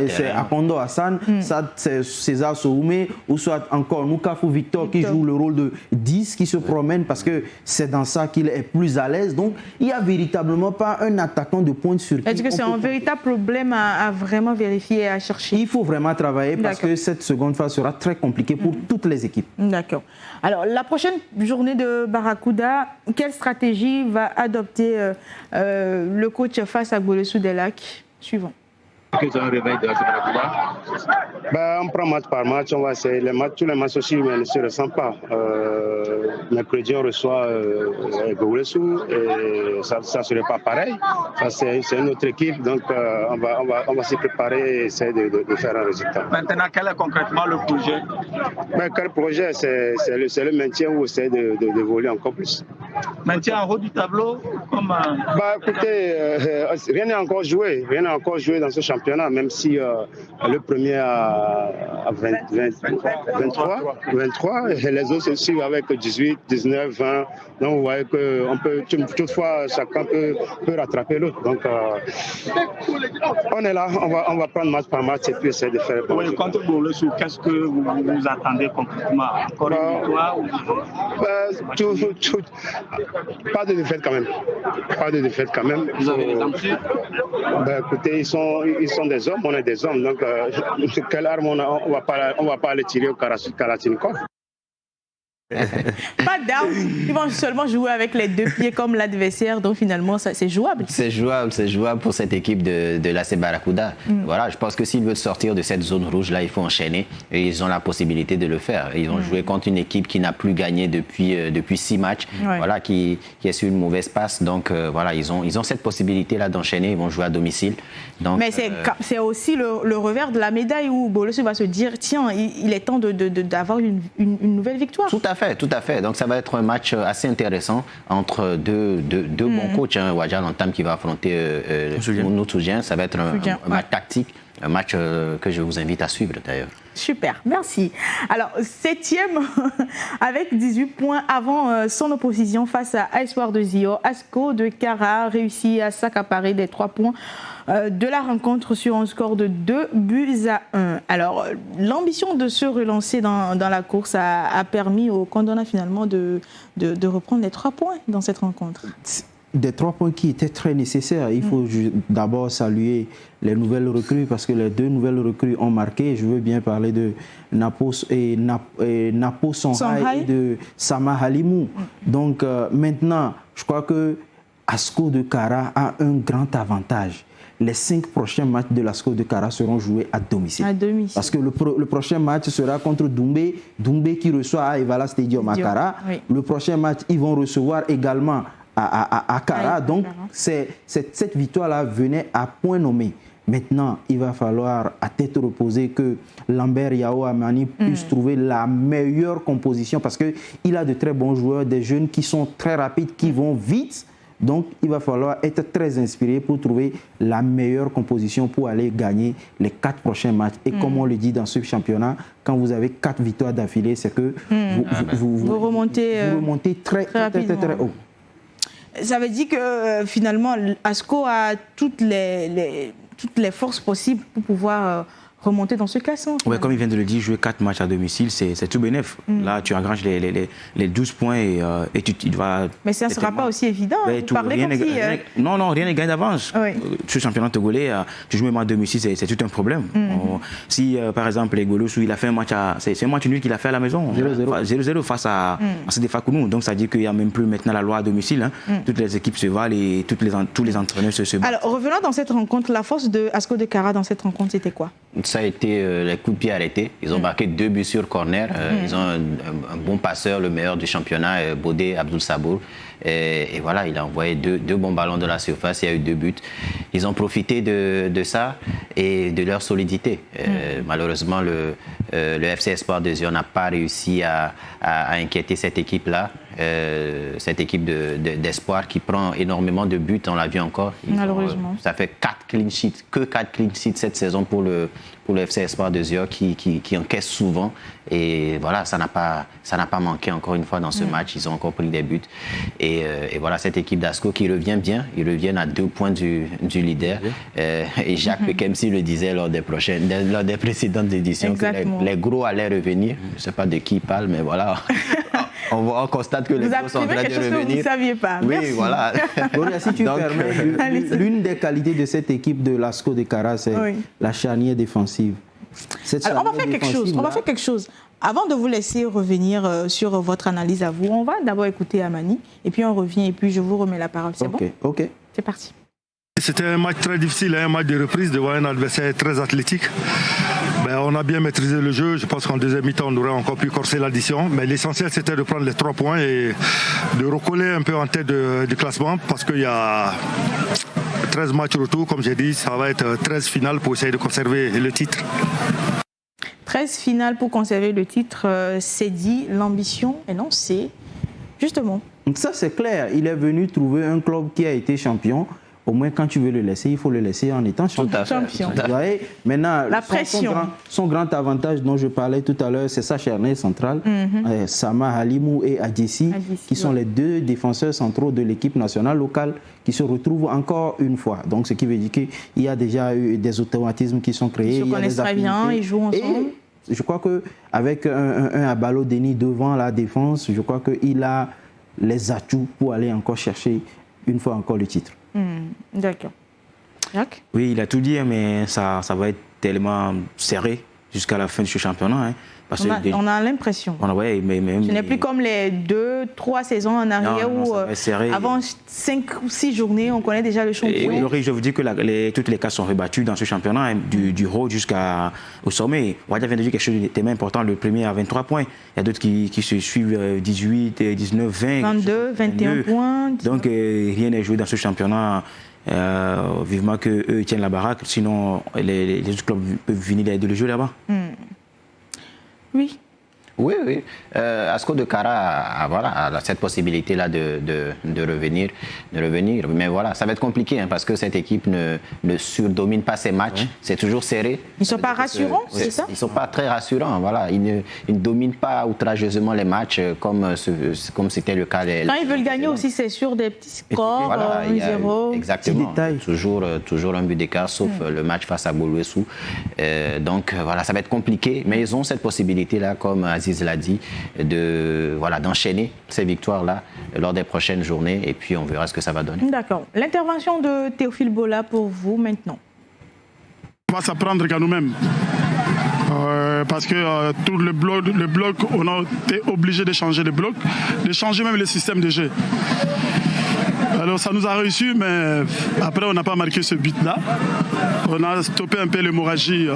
S4: c'est Akondo Hassan, soit c'est César Soumé, ou soit encore Noukafou Victor qui joue le rôle de 10 qui se promène parce que c'est dans ça qu'il est plus à l'aise. Donc il n'y a véritablement pas un attaquant de pointe sur qui...
S1: Est-ce que c'est un véritable problème à vraiment vérifier et à chercher?
S4: Il faut vraiment travailler parce que cette seconde phase sera très compliquée pour toutes les équipes.
S1: D'accord. Alors la prochaine journée de Barracuda, quelle stratégie va adopter le coach face à Gbolesou des Lacs? Suivant.
S9: On prend match par match, on va essayer. Tous les matchs aussi ne se ressemblent pas. Mercredi, on reçoit Gbolesou et ça ne serait pas pareil. C'est une autre équipe, donc on va se préparer et essayer de faire un résultat.
S8: Maintenant, quel est concrètement le projet?
S9: Quel projet? C'est le maintien ou essayer d'évoluer encore plus.
S8: Maintien en haut du tableau
S9: écoutez, rien n'est encore joué. Rien n'est encore joué dans ce championnat, même si le premier a 23 et les autres se suivent avec 18, 19, 20. Donc vous voyez que toutefois chacun peut rattraper l'autre. Donc on est là, on va prendre match par match et puis essayer de faire bon.
S8: Oui, contre Gbolesou, qu'est-ce que vous attendez concrètement? Encore une victoire
S9: pas de défaite quand même. Pas de défaite quand même.
S8: Vous avez des entrées?
S9: Écoutez, ils sont des hommes, on est des hommes. Donc, quelle arme on va pas aller tirer au Kalachnikov.
S1: Pas d'armes, ils vont seulement jouer avec les 2 pieds comme l'adversaire, donc finalement c'est jouable.
S3: C'est jouable pour cette équipe de l'AC Barracuda. Voilà, je pense que s'ils veulent sortir de cette zone rouge là, il faut enchaîner et ils ont la possibilité de le faire. Ils ont joué contre une équipe qui n'a plus gagné depuis 6 matchs, voilà, qui est sur une mauvaise passe. Donc voilà, ils ont cette possibilité là d'enchaîner, ils vont jouer à domicile. Donc,
S1: mais c'est aussi le revers de la médaille où Gbolesou va se dire tiens, il est temps d'avoir une nouvelle victoire.
S3: Tout à fait. Donc ça va être un match assez intéressant entre deux bons coachs. Wadja Lantam qui va affronter Noutougien. Ça va être un match tactique, un match que je vous invite à suivre d'ailleurs.
S1: Super, merci. Alors, 7e avec 18 points avant son opposition face à Espoir de Zio. Asco de Kara réussit à s'accaparer des 3 points de la rencontre sur un score de 2-1. Alors, l'ambition de se relancer dans la course a permis au Kondona finalement de reprendre les 3 points dans cette rencontre.
S4: Des 3 points qui étaient très nécessaires. Il faut d'abord saluer les nouvelles recrues parce que les 2 nouvelles recrues ont marqué. Je veux bien parler de Napo Songhai et de Sama Halimou. Donc maintenant, je crois que Asco de Kara a un grand avantage. Les 5 prochains matchs de l'Asco de Kara seront joués à domicile. Parce que le prochain match sera contre Doumbé qui reçoit à Evala Stadium à Kara. Oui. Le prochain match, ils vont recevoir également à Kara. Donc, cette victoire-là venait à point nommé. Maintenant, il va falloir à tête reposée que Lambert Yao Amani puisse trouver la meilleure composition parce qu'il a de très bons joueurs, des jeunes qui sont très rapides, qui vont vite. Donc, il va falloir être très inspiré pour trouver la meilleure composition pour aller gagner les 4 prochains matchs. Et comme on le dit dans ce championnat, quand vous avez 4 victoires d'affilée, c'est que vous remontez très haut.
S1: Ça veut dire que finalement, ASCO a toutes les forces possibles pour pouvoir remonter dans ce classement.
S2: Oui, comme il vient de le dire, jouer 4 matchs à domicile, c'est tout bénef. Là, tu engranges les 12 points et tu vas...
S1: Mais ça ne sera pas aussi évident.
S2: Non, rien n'est gagné d'avance.
S1: Oui.
S2: Ce championnat togolais, tu joues même à domicile, c'est tout un problème. Si, par exemple, les Golossou, il a fait un match c'est un match nul qu'il a fait à la maison. 0-0 face à CDFA Kounou. Donc, ça dit qu'il n'y a même plus maintenant la loi à domicile. Toutes les équipes se valent et tous les entraîneurs se battent.
S1: Alors, revenons dans cette rencontre. La force de ASCO de Kara dans cette rencontre, c'était quoi?
S3: Ça a été les coups de pied arrêtés. Ils ont marqué 2 buts sur corner. Ils ont un bon passeur, le meilleur du championnat, Bodé Abdoul Sabour. Et voilà, il a envoyé deux bons ballons de la surface. Il y a eu 2 buts. Ils ont profité de ça et de leur solidité. Malheureusement, le FC Espoir de Zion n'a pas réussi à inquiéter cette équipe-là. Cette équipe d'espoir qui prend énormément de buts, on l'a vu encore.
S1: Malheureusement.
S3: Ça fait 4 clean sheets, que 4 clean sheets cette saison pour le FC Espoir de Zion qui encaisse souvent. Et voilà, ça n'a pas manqué encore une fois dans ce match. Ils ont encore pris des buts. Et voilà, cette équipe d'ASCO qui revient bien. Ils reviennent à 2 points du leader. Et Jacques Pekemsi le disait lors des précédentes éditions que les gros allaient revenir. Je ne sais pas de qui il parle, mais voilà. On constate que les gros sont en train de revenir.
S1: Que vous ne saviez pas.
S3: Oui,
S1: merci.
S3: Voilà.
S4: Gloria, si tu permets, l'une des qualités de cette équipe de l'ASCO de Kara, c'est la charnière défensive.
S1: Alors, on va faire quelque chose. Avant de vous laisser revenir sur votre analyse à vous, on va d'abord écouter Amani, et puis on revient, et puis je vous remets la parole. C'est bon?
S4: Ok.
S1: C'est parti.
S11: C'était un match très difficile, un match de reprise devant un adversaire très athlétique. On a bien maîtrisé le jeu. Je pense qu'en deuxième mi-temps, on aurait encore pu corser l'addition. Mais l'essentiel, c'était de prendre les 3 points et de recoller un peu en tête du classement parce qu'il y a 13 matchs retour. Comme j'ai dit, ça va être 13 finales pour essayer de conserver le titre.
S1: 13 finales pour conserver le titre, c'est dit. L'ambition, et non, c'est justement.
S4: Ça, c'est clair. Il est venu trouver un club qui a été champion. Au moins, quand tu veux le laisser, il faut le laisser en étant champion.
S1: Vous
S4: voyez, maintenant,
S1: la pression.
S4: Son grand avantage dont je parlais tout à l'heure, c'est sa charnière centrale. Sama Halimou et Adjessi, qui sont les 2 défenseurs centraux de l'équipe nationale locale qui se retrouvent encore une fois. Donc, ce qui veut dire qu'il y a déjà eu des automatismes qui sont créés.
S1: Ils se connaissent très bien, ils jouent ensemble.
S4: Et je crois qu'avec un Abalo Denis devant la défense, je crois qu'il a les atouts pour aller encore chercher une fois encore le titre.
S1: D'accord. Jacques?
S2: Oui, il a tout dit, mais ça va être tellement serré jusqu'à la fin de ce championnat. Parce
S1: on a l'impression.
S2: Ce
S1: n'est plus comme les 2-3 saisons en arrière où avant 5 ou 6 journées, on connaît déjà le champion.
S2: Oui, je vous dis que toutes les cases sont rebattues dans ce championnat, du haut jusqu'au sommet. Wadia vient de dire quelque chose de tellement important. Le premier a 23 points. Il y a d'autres qui se suivent 18, 19, 20.
S1: 22, 21 points.
S2: Donc rien n'est joué dans ce championnat. Vivement qu'eux tiennent la baraque. Sinon, les autres clubs peuvent venir de le jouer là-bas.
S1: Oui.
S3: Oui. ASCO de Kara a cette possibilité-là de revenir. Mais voilà, ça va être compliqué parce que cette équipe ne surdomine pas ses matchs. C'est toujours serré.
S1: Ils ne sont pas rassurants, c'est ça?
S3: Ils ne sont pas très rassurants. Voilà. Ils ne dominent pas outrageusement les matchs comme c'était le cas.
S1: Quand ils veulent gagner aussi, c'est sur des petits scores,
S3: voilà,
S1: 0.
S3: Exactement. Toujours un but d'écart, sauf le match face à Boulouessou. Donc voilà, ça va être compliqué. Mais ils ont cette possibilité-là, comme Aziz l'a dit, d'enchaîner ces victoires-là lors des prochaines journées et puis on verra ce que ça va donner.
S1: D'accord. L'intervention de Théophile Bola pour vous maintenant.
S11: On va s'apprendre qu'à nous-mêmes. Parce que tout le bloc, on a été obligé de changer le bloc, de changer même le système de jeu. Alors ça nous a réussi, mais après on n'a pas marqué ce but-là. On a stoppé un peu l'hémorragie,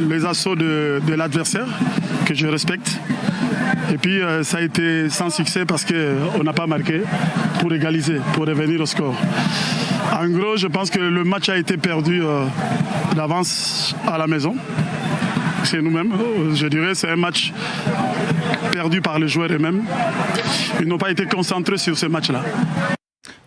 S11: les assauts de l'adversaire, que je respecte. Et puis ça a été sans succès parce qu'on n'a pas marqué pour égaliser, pour revenir au score. En gros, je pense que le match a été perdu d'avance à la maison. C'est nous-mêmes. Je dirais c'est un match
S12: perdu par les joueurs eux-mêmes. Ils n'ont pas été concentrés sur ce match-là.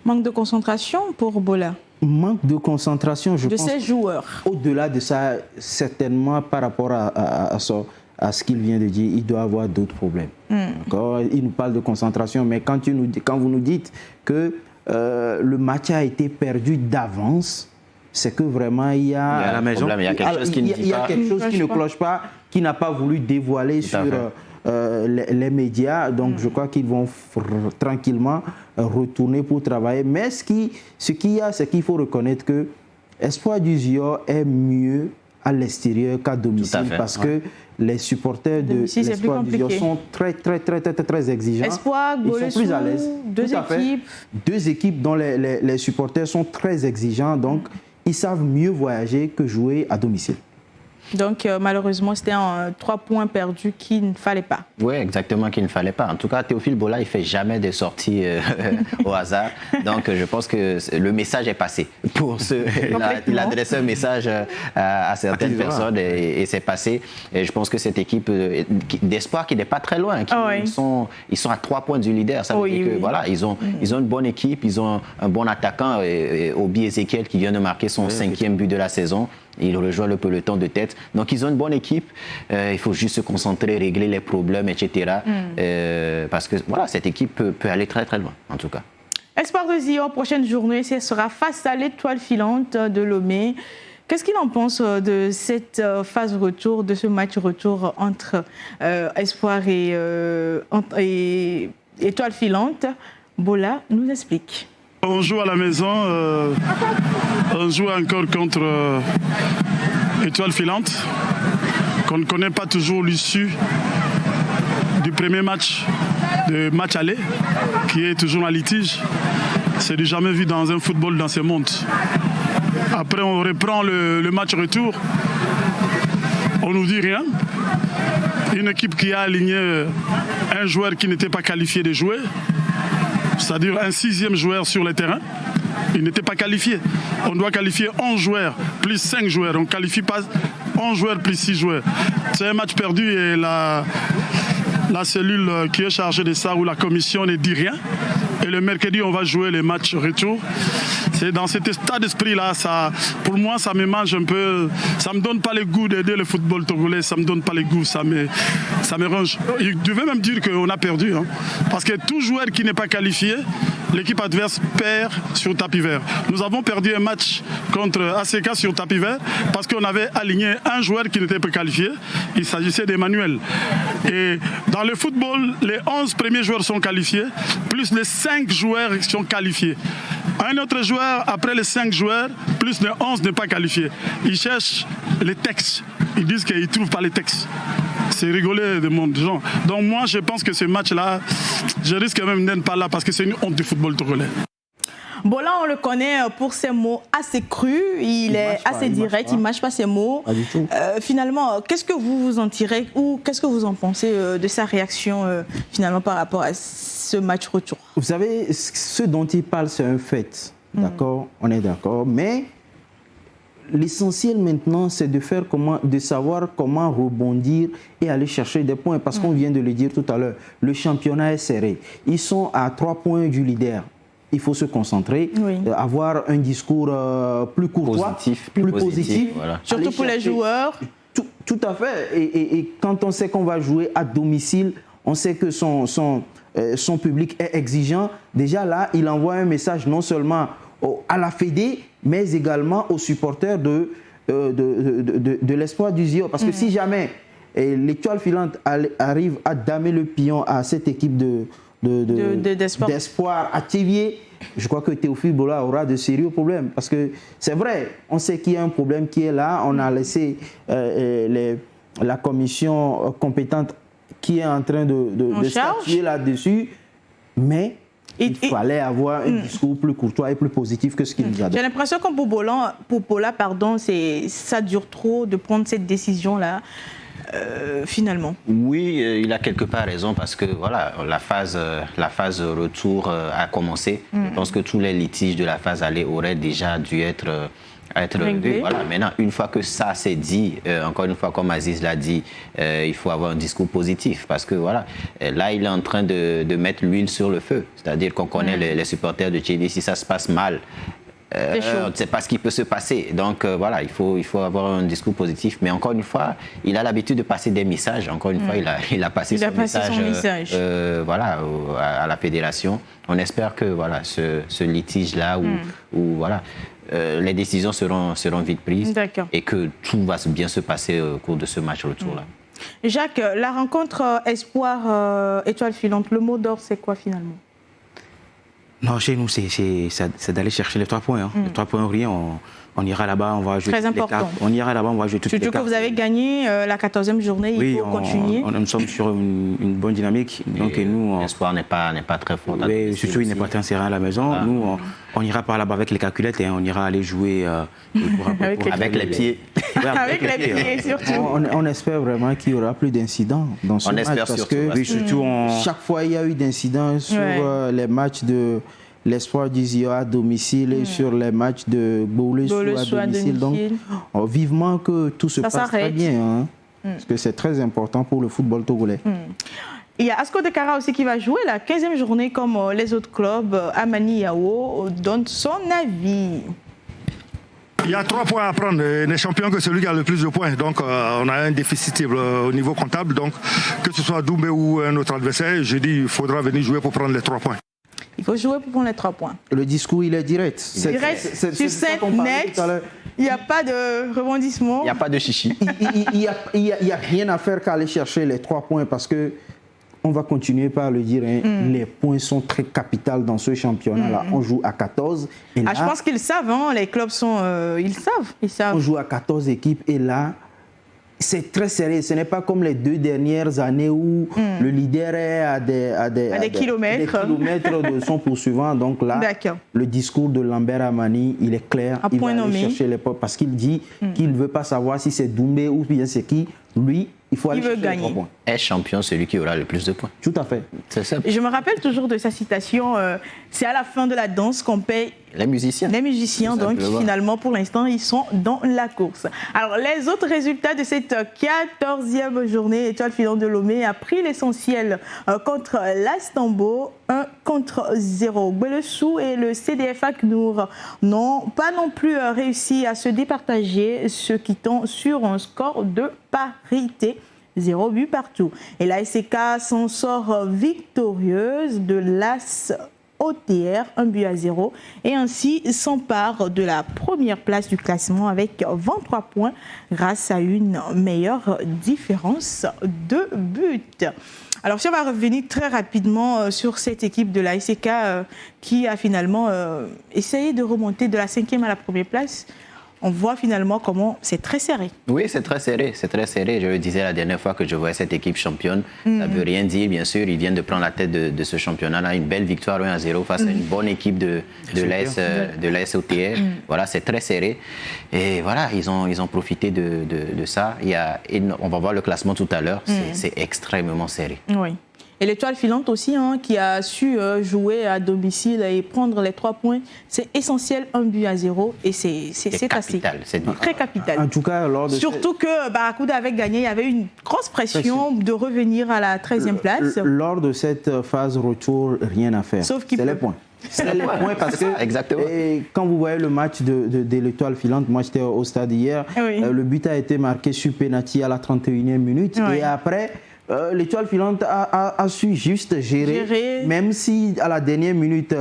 S1: Manque de concentration pour Bola.
S4: Manque de concentration, je pense.
S1: De ses joueurs.
S4: Au-delà de ça, certainement par rapport à ce qu'il vient de dire, il doit avoir d'autres problèmes. Il nous parle de concentration, mais quand vous nous dites que le match a été perdu d'avance, c'est que vraiment il y a
S3: à la maison, il y a quelque chose qui
S4: ne cloche pas, qui n'a pas voulu dévoiler sur les médias. Donc je crois qu'ils vont tranquillement retourner pour travailler. Mais ce qu'il y a, c'est qu'il faut reconnaître que Espoir du Zior est mieux à l'extérieur qu'à domicile, parce que les supporters de l'Espoir du Zior sont très exigeants.
S1: Espoir,
S4: ils sont plus à l'aise. Deux équipes dont les supporters sont très exigeants, donc ils savent mieux voyager que jouer à domicile.
S1: Donc malheureusement, c'était 3 points perdus qu'il ne fallait pas.
S3: Oui, exactement, qu'il ne fallait pas. En tout cas, Théophile Bola, il ne fait jamais des sorties au hasard. Donc je pense que le message est passé. Il a adressé un message à certaines personnes et c'est passé. Et je pense que cette équipe d'Espoir qui n'est pas très loin, ils sont à 3 points du leader. Ça veut dire que voilà, ils ont une bonne équipe, ils ont un bon attaquant, Obi Ezekiel, qui vient de marquer son 5e but de la saison. Il rejoint le peloton de tête. Donc, ils ont une bonne équipe. Il faut juste se concentrer, régler les problèmes, etc. Parce que, voilà, cette équipe peut aller très, très loin, en tout cas.
S1: Espoir de Zior, prochaine journée, ce sera face à l'Étoile filante de Lomé. Qu'est-ce qu'il en pense de cette phase retour, de ce match retour entre Espoir et Étoile filante? Bola nous explique.
S12: On joue à la maison, on joue encore contre Étoile filante, qu'on ne connaît pas toujours l'issue du premier match, de match aller, qui est toujours en litige. C'est du jamais vu dans un football dans ce monde. Après, on reprend le match retour, on nous dit rien. Une équipe qui a aligné un joueur qui n'était pas qualifié de jouer, c'est-à-dire un 6e joueur sur le terrain. Il n'était pas qualifié. On doit qualifier 11 joueurs plus 5 joueurs. On ne qualifie pas 11 joueurs plus 6 joueurs. C'est un match perdu et la cellule qui est chargée de ça, ou la commission, ne dit rien. Et le mercredi, on va jouer les matchs retour. C'est dans cet état d'esprit-là, pour moi, ça me mange un peu. Ça ne me donne pas le goût d'aider le football togolais. Ça ne me donne pas le goût, ça me ronge. Il devait même dire qu'on a perdu. Parce que tout joueur qui n'est pas qualifié, l'équipe adverse perd sur tapis vert. Nous avons perdu un match contre ACK sur tapis vert parce qu'on avait aligné un joueur qui n'était pas qualifié. Il s'agissait d'Emmanuel. Et dans le football, les 11 premiers joueurs sont qualifiés, plus les 5 joueurs qui sont qualifiés. Un autre joueur, après les 5 joueurs, plus les 11 n'est pas qualifié. Ils cherchent les textes. Ils disent qu'ils ne trouvent pas les textes. C'est rigoler de mon genre. Donc moi, je pense que ce match-là, je risque même d'être pas là parce que c'est une honte du football togolais.
S1: Bola, on le connaît pour ses mots assez crus, il est assez direct, il ne mâche pas ses mots.
S4: Pas du tout.
S1: Finalement, qu'est-ce que vous en tirez ou qu'est-ce que vous en pensez de sa réaction finalement par rapport à ce match retour?
S4: Vous savez, ce dont il parle, c'est un fait. D'accord, on est d'accord. Mais l'essentiel maintenant, c'est de savoir comment rebondir et aller chercher des points. Parce qu'on vient de le dire tout à l'heure, le championnat est serré. Ils sont à 3 points du leader. Il faut se concentrer, avoir un discours plus courtois, plus positif.
S3: Voilà.
S1: Surtout pour les joueurs.
S4: Tout à fait. Et quand on sait qu'on va jouer à domicile, on sait que son public est exigeant. Déjà là, il envoie un message non seulement à la Fédé, mais également aux supporters de l'Espoir du Zior. Parce que si jamais l'Étoile filante arrive à damer le pion à cette équipe d'Espoir à Thiviers, je crois que Théophile Bola aura de sérieux problèmes. Parce que c'est vrai, on sait qu'il y a un problème qui est là. On a laissé la commission compétente qui est en train de statuer là-dessus. Mais il fallait avoir un discours plus courtois et plus positif que ce qu'il nous a donné.
S1: J'ai l'impression que pour Bola, ça dure trop de prendre cette décision-là. finalement.
S3: Oui, il a quelque part raison parce que voilà, la phase retour a commencé. Je pense que tous les litiges de la phase aller auraient déjà dû être réglés. Voilà. Maintenant, une fois que ça s'est dit, encore une fois, comme Aziz l'a dit, il faut avoir un discours positif parce que voilà, là, il est en train de mettre l'huile sur le feu. C'est-à-dire qu'on connaît les supporters de Chelsea, si ça se passe mal, on ne sait pas ce qui peut se passer. Donc voilà, il faut avoir un discours positif. Mais encore une fois, il a l'habitude de passer des messages. Encore une fois, il a passé son message voilà, à la fédération. On espère que voilà, ce litige-là, où voilà, les décisions seront vite prises et que tout va bien se passer au cours de ce match retour-là.
S1: Jacques, la rencontre Espoir Étoile Filante, le mot d'ordre, c'est quoi finalement?
S2: Non, chez nous, c'est d'aller chercher les 3 points. Hein. Les 3 points, rien. On ira là-bas, on va jouer toutes les cartes. On ira là-bas, on va jouer toutes les cartes.
S1: Surtout que vous avez gagné la 14e journée, il faut continuer.
S2: Nous sommes sur une bonne dynamique. Donc, nous,
S3: l'espoir n'est pas très fort.
S2: Oui, surtout, il n'est pas très serein à la maison. Nous, on ira par là-bas avec les calculettes. On ira aller jouer
S3: avec les pieds.
S1: Avec les pieds, surtout.
S4: On espère vraiment qu'il n'y aura plus d'incidents dans ce match. Parce que chaque fois, il y a eu d'incidents sur les matchs de l'Espoir d'Izio à domicile et sur les matchs de Gbolesu à domicile. Donc, vivement que tout se passe très bien. Hein, parce que c'est très important pour le football togolais.
S1: Il y a Asko de Kara aussi qui va jouer la 15e journée comme les autres clubs. Amani Yao donne son avis.
S11: Il y a 3 points à prendre. Il n'est champion que celui qui a le plus de points. Donc, on a un déficit au niveau comptable. Donc, que ce soit Doumbé ou un autre adversaire, je dis qu'il faudra venir jouer pour prendre les 3 points.
S1: Il faut jouer pour prendre les 3 points.
S4: Le discours, il est direct.
S1: Direct, tu sais, net, il n'y a pas de rebondissement.
S3: Il n'y a pas de chichi.
S4: Il n'y a rien à faire qu'à aller chercher les 3 points parce que, on va continuer par le dire, les points sont très capitaux dans ce championnat-là. On joue à 14. Et là,
S1: je pense qu'ils savent, hein, les clubs sont... Ils savent.
S4: On joue à 14 équipes et là, c'est très serré. Ce n'est pas comme les 2 dernières années où le leader est à des kilomètres de son poursuivant. Donc là, le discours de Lambert Amani, il est clair. Il va aller chercher les points parce qu'il dit qu'il ne veut pas savoir si c'est Doumbé ou bien c'est qui. Lui, il faut aller chercher les 3 points.
S3: Est champion celui qui aura le plus de points.
S4: Tout à fait.
S3: C'est ça.
S1: Je me rappelle toujours de sa citation, c'est à la fin de la danse qu'on paye
S3: les musiciens.
S1: Les musiciens, donc finalement, pour l'instant, ils sont dans la course. Alors, les autres résultats de cette 14e journée, Étoile Filante de Lomé a pris l'essentiel contre l'Astambo, 1-0. Gbolesu et le CDF Aknour n'ont pas non plus réussi à se départager, se quittant sur un score de parité. 0 but partout. Et la SCK s'en sort victorieuse de l'AS OTR, 1-0, et ainsi s'empare de la première place du classement avec 23 points grâce à une meilleure différence de but. Alors si on va revenir très rapidement sur cette équipe de la SCK qui a finalement essayé de remonter de la 5e à la première place, on voit finalement comment c'est très serré.
S3: Oui, c'est très serré, c'est très serré. Je le disais la dernière fois que je voyais cette équipe championne. Ça ne veut rien dire, bien sûr. Ils viennent de prendre la tête de ce championnat-là. Une belle victoire 1-0 face à une bonne équipe de l'AS OTR. Voilà, c'est très serré. Et voilà, ils ont profité de ça. On va voir le classement tout à l'heure. C'est extrêmement serré.
S1: Oui. Et l'Étoile Filante aussi, hein, qui a su jouer à domicile et prendre les 3 points, c'est essentiel, 1-0, et c'est
S3: capital. C'est
S1: très capital.
S4: En tout cas,
S1: surtout que Barracuda avait gagné, il y avait une grosse pression de revenir à la 13e place.
S4: Lors de cette phase retour, rien à faire.
S1: Sauf
S4: c'est les points. C'est les points parce que
S3: exactement.
S4: Quand vous voyez le match de l'Étoile Filante, moi j'étais au stade hier, le but a été marqué sur penalty à la 31e minute et après... l'Étoile Filante a su juste gérer, même si à la dernière minute,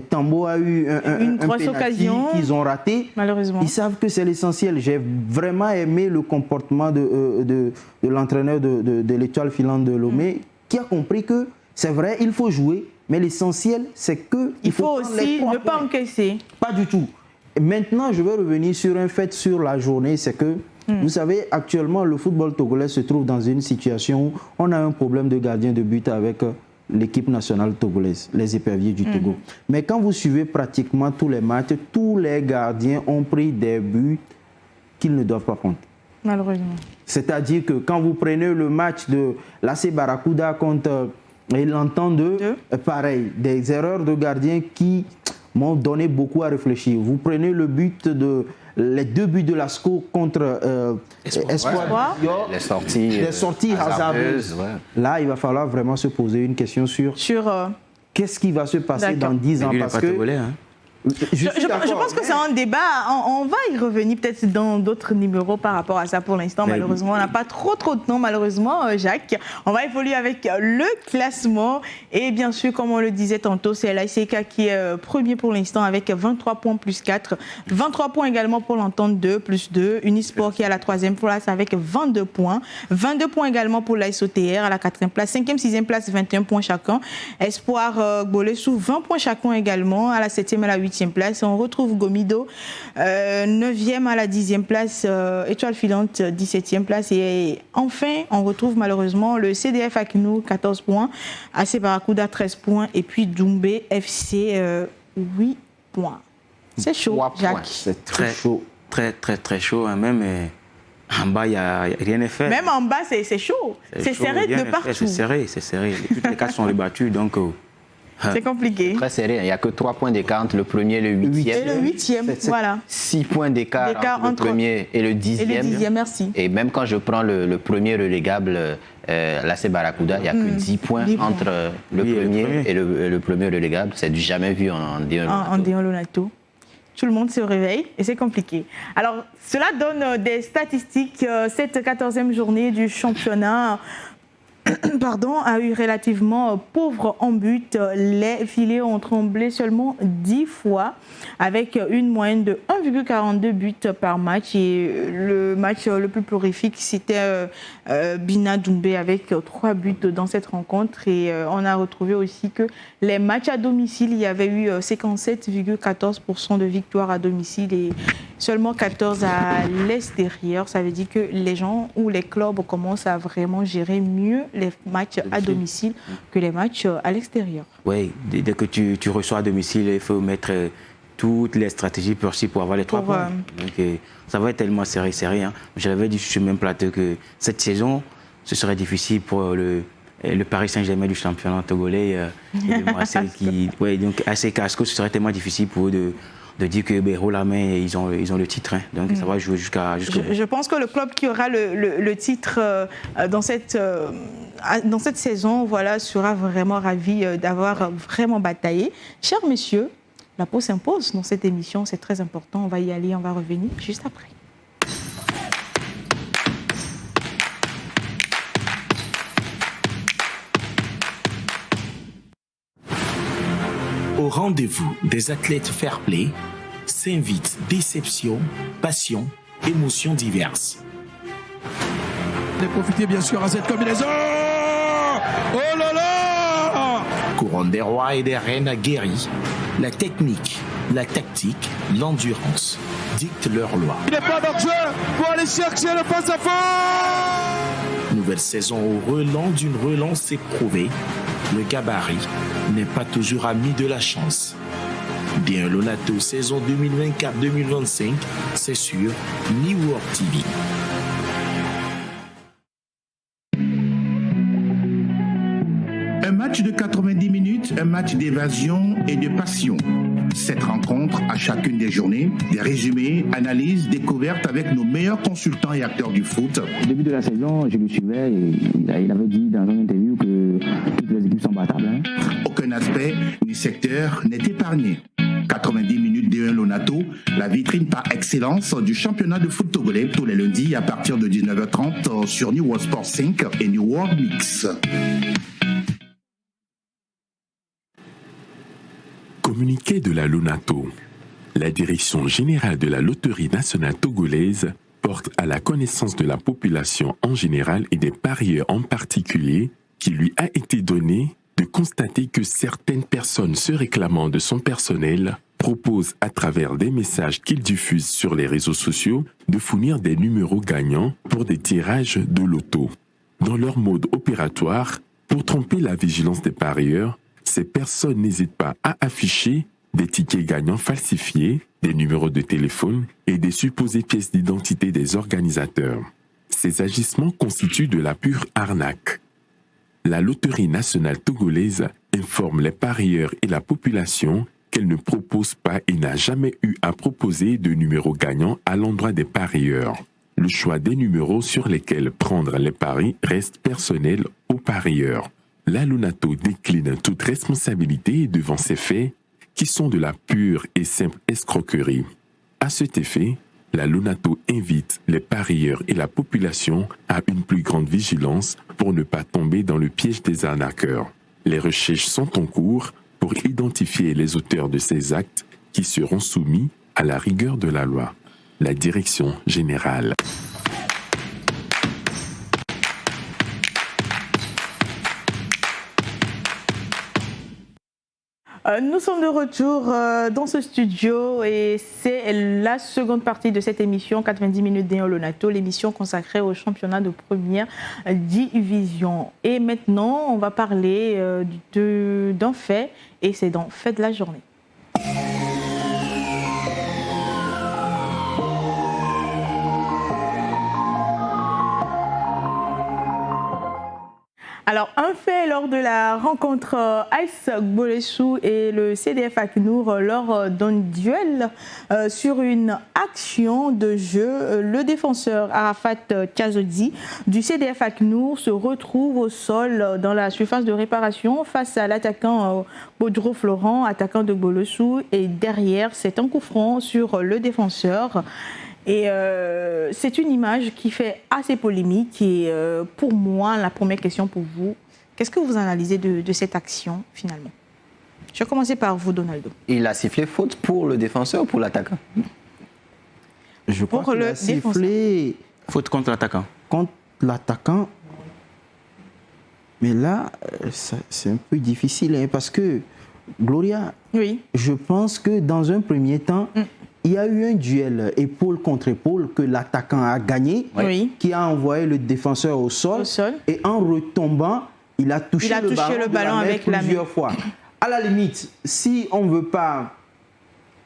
S4: Tambo a eu un penalty qu'ils ont raté.
S1: Malheureusement.
S4: Ils savent que c'est l'essentiel. J'ai vraiment aimé le comportement de l'entraîneur de l'Étoile Filante de Lomé, qui a compris que c'est vrai, il faut jouer, mais l'essentiel, c'est qu'il
S1: faut aussi ne pas encaisser.
S4: Pas du tout. Et maintenant, je vais revenir sur un fait sur la journée, c'est que vous savez, actuellement, le football togolais se trouve dans une situation où on a un problème de gardien de but avec l'équipe nationale togolaise, les éperviers du Togo. Mais quand vous suivez pratiquement tous les matchs, tous les gardiens ont pris des buts qu'ils ne doivent pas prendre.
S1: Malheureusement.
S4: C'est-à-dire que quand vous prenez le match de l'AC Barracuda contre l'Entente, pareil, des erreurs de gardien qui m'ont donné beaucoup à réfléchir. Vous prenez les 2 buts de Lascaux contre Espoir. Les sorties hasardeuses. Ouais. Là, il va falloir vraiment se poser une question sur qu'est-ce qui va se passer dans 10 ans. Parce que
S1: je pense que c'est un débat. On va y revenir peut-être dans d'autres numéros par rapport à ça pour l'instant. Malheureusement, on n'a pas trop de temps, malheureusement, Jacques. On va évoluer avec le classement. Et bien sûr, comme on le disait tantôt, c'est l'ASK qui est premier pour l'instant avec 23 points plus 4. 23 points également pour l'Entente 2 plus 2. Unisport qui est à la 3e place avec 22 points. 22 points également pour l'ASOTR à la 4e place. 5e, 6e place, 21 points chacun. Espoir Gbolé sous 20 points chacun également à la 7e et à la 8e place. On retrouve Gomido 9e à la 10e place, Étoile Filante 17e place et enfin on retrouve malheureusement le CDF Akinou 14 points, AC Barracuda 13 points et puis Doumbé FC 8 points. C'est chaud, Jacques.
S4: C'est très chaud.
S2: Très chaud, hein, même en bas, il n'y a rien à faire.
S1: Même en bas, c'est chaud. C'est serré de partout.
S2: C'est serré. Toutes les cartes sont rebattues, donc...
S1: c'est compliqué.
S3: Très serré. Il n'y a que 3 points d'écart entre le premier et le 8e.
S1: Et le 8e, voilà.
S3: 6 points d'écart entre le premier et le 10e.
S1: Et le 10e, merci.
S3: Et même quand je prends le premier relégable, l'AC Barracuda, il n'y a que 10 points entre le premier et le premier relégable. C'est du jamais vu en D1 Lonato.
S1: En D1 Lonato. Tout le monde se réveille et c'est compliqué. Alors, cela donne des statistiques. Cette 14e journée du championnat a eu relativement pauvre en but. Les filets ont tremblé seulement 10 fois avec une moyenne de 1,42 buts par match. Et le match le plus prolifique, c'était Bina Doumbé avec 3 buts dans cette rencontre. Et on a retrouvé aussi que les matchs à domicile, il y avait eu 57,14% de victoires à domicile et seulement 14 à l'extérieur. Ça veut dire que les gens ou les clubs commencent à vraiment gérer mieux les matchs à domicile que les matchs à l'extérieur.
S2: Oui, dès que tu reçois à domicile, il faut mettre toutes les stratégies possibles pour avoir les 3 points. Donc, ça va être tellement serré. Hein. Je l'avais dit sur le même plateau que cette saison, ce serait difficile pour le Paris Saint-Germain du championnat togolais et le Marseille qui... Oui, donc AC Casco, ce serait tellement difficile pour eux de dire que haut la main, ils ont le titre. Hein. Donc ça va jouer jusqu'à...
S1: Je pense que le club qui aura le titre dans cette saison sera vraiment ravi d'avoir vraiment bataillé. Chers messieurs, la pause s'impose dans cette émission, c'est très important. On va y aller, on va revenir juste après.
S13: Au rendez-vous des athlètes fair-play s'invitent déception, passion, émotions diverses.
S14: Profitez bien sûr à cette combinaison. Oh là là!
S13: Couronne des rois et des reines aguerris, la technique, la tactique, l'endurance dictent leur loi.
S14: Il n'est pas d'enjeu pour aller chercher le face-à-face.
S13: Nouvelle saison au relent d'une relance éprouvée. Le gabarit n'est pas toujours ami de la chance. D1 Lonato saison 2024-2025, c'est sur New World TV.
S15: Un match de 90 minutes, un match d'évasion et de passion. Cette rencontre, à chacune des journées, des résumés, analyses, découvertes avec nos meilleurs consultants et acteurs du foot.
S16: Au début de la saison, je le suivais et il avait dit dans une interview que toutes les équipes sont battables. Hein.
S15: Aucun aspect ni secteur n'est épargné. 90 minutes D1 Lonato, la vitrine par excellence du championnat de foot togolais, tous les lundis à partir de 19h30 sur New World Sport 5 et New World Mix.
S17: Communiqué de la Lonato. La Direction générale de la Loterie nationale togolaise porte à la connaissance de la population en général et des parieurs en particulier qu'il lui a été donné de constater que certaines personnes se réclamant de son personnel proposent à travers des messages qu'ils diffusent sur les réseaux sociaux de fournir des numéros gagnants pour des tirages de loto. Dans leur mode opératoire, pour tromper la vigilance des parieurs, ces personnes n'hésitent pas à afficher des tickets gagnants falsifiés, des numéros de téléphone et des supposées pièces d'identité des organisateurs. Ces agissements constituent de la pure arnaque. La Loterie nationale togolaise informe les parieurs et la population qu'elle ne propose pas et n'a jamais eu à proposer de numéros gagnants à l'endroit des parieurs. Le choix des numéros sur lesquels prendre les paris reste personnel aux parieurs. La Lonato décline toute responsabilité devant ces faits qui sont de la pure et simple escroquerie. À cet effet, la Lonato invite les parieurs et la population à une plus grande vigilance pour ne pas tomber dans le piège des arnaqueurs. Les recherches sont en cours pour identifier les auteurs de ces actes qui seront soumis à la rigueur de la loi. La Direction générale.
S1: Nous sommes de retour dans ce studio et c'est la seconde partie de cette émission 90 minutes d'Eon Lonato, l'émission consacrée au championnat de première division. Et maintenant, on va parler d'un fait et c'est dans Fait de la journée. Alors, un fait lors de la rencontre AS Gbolessoul et le CDF ACNOUR lors d'un duel sur une action de jeu, le défenseur Arafat Kazodi du CDF ACNOUR se retrouve au sol dans la surface de réparation face à l'attaquant Bodro Florent, attaquant de Gbolessoul, et derrière, c'est un coup franc sur le défenseur. Et c'est une image qui fait assez polémique. Et pour moi, la première question pour vous, qu'est-ce que vous analysez de cette action finalement? Je vais commencer par vous, Donaldo.
S3: Il a sifflé faute pour le défenseur ou pour l'attaquant?
S4: Je crois qu'il a sifflé
S2: faute contre l'attaquant.
S4: Contre l'attaquant. Mais là, c'est un peu difficile hein, parce que, Gloria,
S1: oui.
S4: Je pense que dans un premier temps, il y a eu un duel épaule contre épaule que l'attaquant a gagné,
S1: oui.
S4: Qui a envoyé le défenseur au sol. Et en retombant, il a touché le ballon avec la main plusieurs fois. À la limite, si on ne veut pas...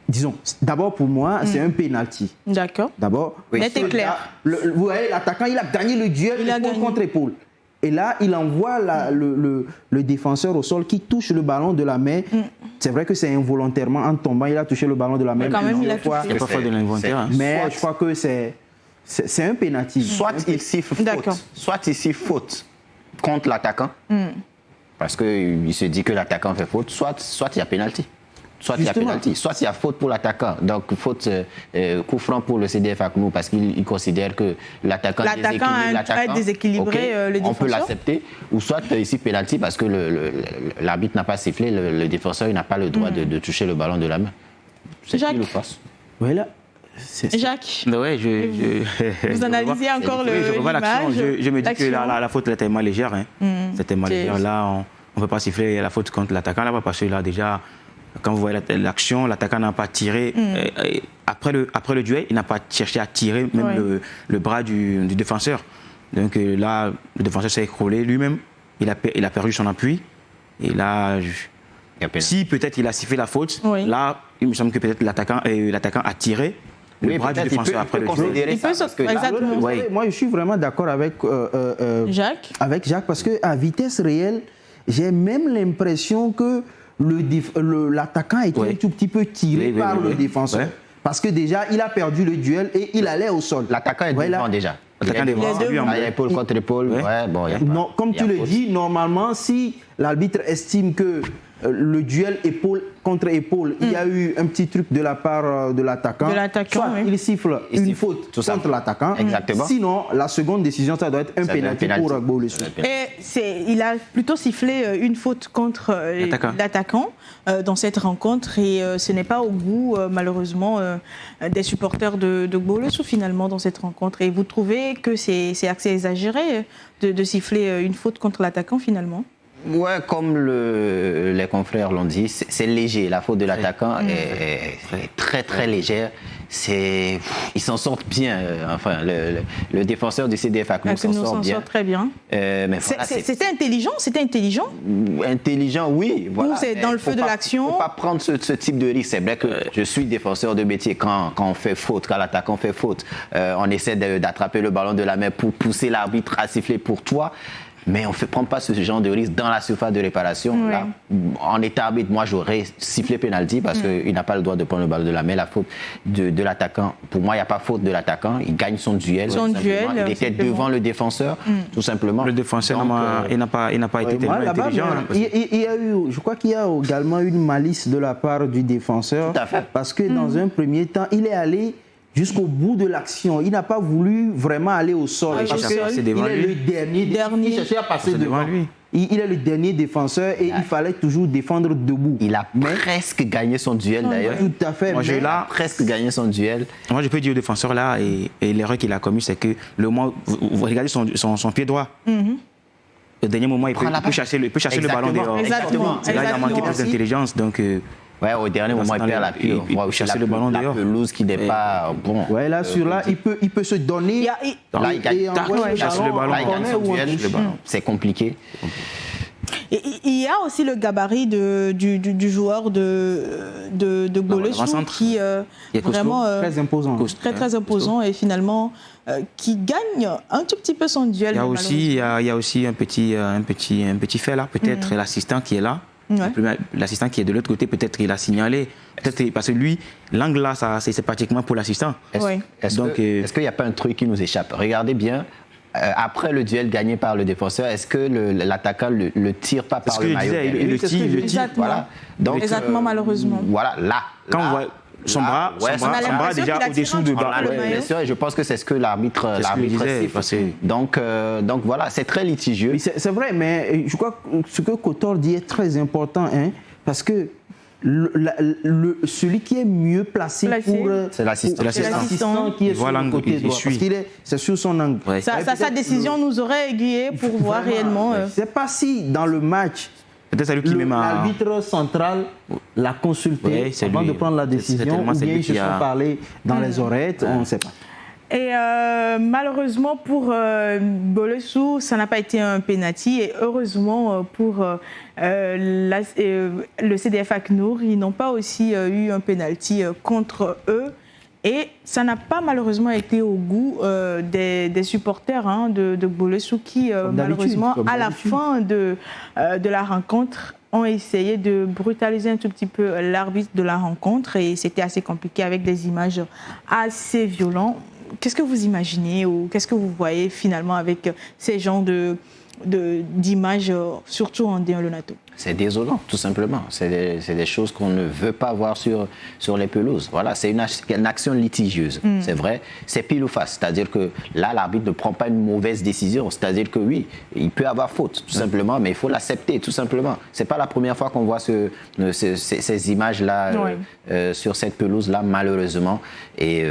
S4: Disons, d'abord pour moi, c'est un pénalty.
S1: D'accord.
S4: D'abord,
S1: oui. C'était clair.
S4: Vous voyez, l'attaquant, il a gagné le duel épaule contre épaule. Et là, il envoie le défenseur au sol qui touche le ballon de la main. C'est vrai que c'est involontairement, en tombant, il a touché le ballon de la main.
S1: Mais quand même, il a touché.
S2: Il n'y a pas fait de l'involontaire.
S4: Mais je crois que c'est un pénalty.
S3: Soit il siffle faute, soit il siffle faute contre l'attaquant, parce qu'il se dit que l'attaquant fait faute, soit il y a pénalty. Soit il y a pénalty, soit il y a faute pour l'attaquant. Donc, faute, coup franc pour le CDF ACNOUR parce qu'il considère que l'attaquant
S1: a déséquilibré le défenseur.
S3: On peut l'accepter. Ou soit ici pénalty parce que l'arbitre n'a pas sifflé, le défenseur n'a pas le droit de toucher le ballon de la main. C'est qui le passe.
S4: Voilà.
S1: Jacques,
S2: ouais,
S1: vous analysez encore l'image.
S2: Je me dis que la faute était tellement légère. Hein. C'était mal légère. Là, on ne peut pas siffler la faute contre l'attaquant là-bas parce que là, déjà... Quand vous voyez l'action, l'attaquant n'a pas tiré. Après le duel, il n'a pas cherché à tirer même le bras du défenseur. Donc là, le défenseur s'est écroulé lui-même. Il a perdu son appui. Et là, si peut-être il a sifflé la faute, là, il me semble que peut-être l'attaquant a tiré le bras du défenseur après le duel.
S1: Exactement.
S4: Moi, je suis vraiment d'accord avec
S1: Jacques.
S4: Avec Jacques parce qu'à vitesse réelle, j'ai même l'impression que l'attaquant a été un tout petit peu tiré par le défenseur. Parce que déjà, il a perdu le duel et il allait au sol.
S3: L'attaquant est devant déjà.
S2: L'attaquant est devant.
S3: Épaule contre épaule.
S4: Non, comme tu le dis, normalement, si l'arbitre estime que le duel épaule contre épaule, il y a eu un petit truc de la part de l'attaquant. Soit il siffle une faute contre l'attaquant.
S3: Exactement.
S4: Sinon, la seconde décision, ça doit être un pénalty pour Gbolessoul.
S1: Et il a plutôt sifflé une faute contre l'attaquant dans cette rencontre et ce n'est pas au goût, malheureusement, des supporters de Gbolessoul finalement dans cette rencontre. Et vous trouvez que c'est assez exagéré de siffler une faute contre l'attaquant finalement?
S3: Ouais, comme les confrères l'ont dit, c'est léger. La faute de l'attaquant est très très légère ils s'en sortent bien. Enfin, le défenseur du CDF Aknou s'en sort bien.
S1: Très bien.
S3: Mais voilà,
S1: c'était intelligent.
S3: Intelligent, oui. Voilà.
S1: Ou c'est dans le feu de l'action.
S3: Il ne faut pas prendre ce type de risque. C'est vrai que je suis défenseur de métier. Quand on fait faute, quand l'attaquant fait faute, on essaie d'attraper le ballon de la main pour pousser l'arbitre à siffler pour toi. Mais on ne prend pas ce genre de risque dans la surface de réparation. Oui. Là, en état arbitre, moi, j'aurais sifflé pénalty parce qu'il n'a pas le droit de prendre le ballon de la main. La faute de l'attaquant, pour moi, il n'y a pas faute de l'attaquant. Il gagne son duel. Il était devant le défenseur, tout simplement.
S2: Le défenseur, il n'a pas été tellement intelligent.
S4: Je crois qu'il y a également une malice de la part du défenseur.
S3: Tout à fait.
S4: Parce que dans un premier temps, il est allé jusqu'au bout de l'action. Il n'a pas voulu vraiment aller au sol. Parce qu'il est le dernier. Il cherchait à passer devant lui. Il est le dernier défenseur et il fallait toujours défendre debout.
S3: Il a presque gagné son duel d'ailleurs.
S4: Tout à fait.
S3: Il a presque gagné son duel.
S2: Moi, je peux dire au défenseur là, et l'erreur qu'il a commise, c'est que vous regardez son pied droit. Au dernier moment, il peut chasser le ballon dehors.
S1: Exactement.
S2: Là, il a manqué plus d'intelligence. Donc,
S3: ouais, au dernier moment, il perd la pure.
S2: Il peut chasser le ballon dehors.
S3: La pelouse qui n'est pas bon.
S4: Ouais, là, il peut se donner.
S3: Là, il gagne le ballon. C'est compliqué.
S1: Et il y a aussi le gabarit du joueur de Gbolessou qui est vraiment
S4: très imposant.
S1: Très imposant et finalement qui gagne un tout petit peu son duel.
S2: Il y a aussi un petit fait là, peut-être l'assistant qui est là. Ouais. L'assistant qui est de l'autre côté, peut-être il a signalé. Peut-être parce que lui, l'angle là, c'est pratiquement pour l'assistant.
S3: Est-ce qu'il n'y a pas un truc qui nous échappe? Regardez bien. Après le duel gagné par le défenseur, est-ce que l'attaquant le tire pas par le maillot?
S2: Il le tire.
S3: Voilà. Donc,
S1: exactement, malheureusement.
S3: Voilà, là.
S2: Quand on voit son bras déjà au-dessous de
S3: bien sûr, et je pense que c'est ce que l'arbitre siffle. Donc voilà, c'est très litigieux.
S4: C'est vrai, mais je crois que ce que Kotor dit est très important, parce que celui qui est mieux placé pour...
S3: c'est l'assistant
S4: qui est sur le côté droit, parce qu'il c'est sur son angle.
S1: Ouais. Sa décision nous aurait aiguillé pour voir réellement...
S4: C'est pas si dans le match... L'arbitre central l'a consulté avant de prendre la décision, ou bien ils se sont parlé dans les oreillettes, on ne sait pas.
S1: Et malheureusement pour Gbolessou, ça n'a pas été un penalty. Et heureusement pour le CDF Aknour, ils n'ont pas aussi eu un penalty contre eux. Et ça n'a pas malheureusement été au goût des supporters de Gbolessou qui, malheureusement, à la fin de la rencontre, ont essayé de brutaliser un tout petit peu l'arbitre de la rencontre. Et c'était assez compliqué avec des images assez violentes. Qu'est-ce que vous imaginez ou qu'est-ce que vous voyez finalement avec ces genres d'images, surtout en D1 Lonato?
S3: C'est désolant, tout simplement. C'est des choses qu'on ne veut pas voir sur les pelouses. Voilà, c'est une action litigieuse, c'est vrai. C'est pile ou face, c'est-à-dire que là, l'arbitre ne prend pas une mauvaise décision. C'est-à-dire que oui, il peut avoir faute, tout simplement, mais il faut l'accepter, tout simplement. C'est pas la première fois qu'on voit ces images-là sur cette pelouse-là, malheureusement. Et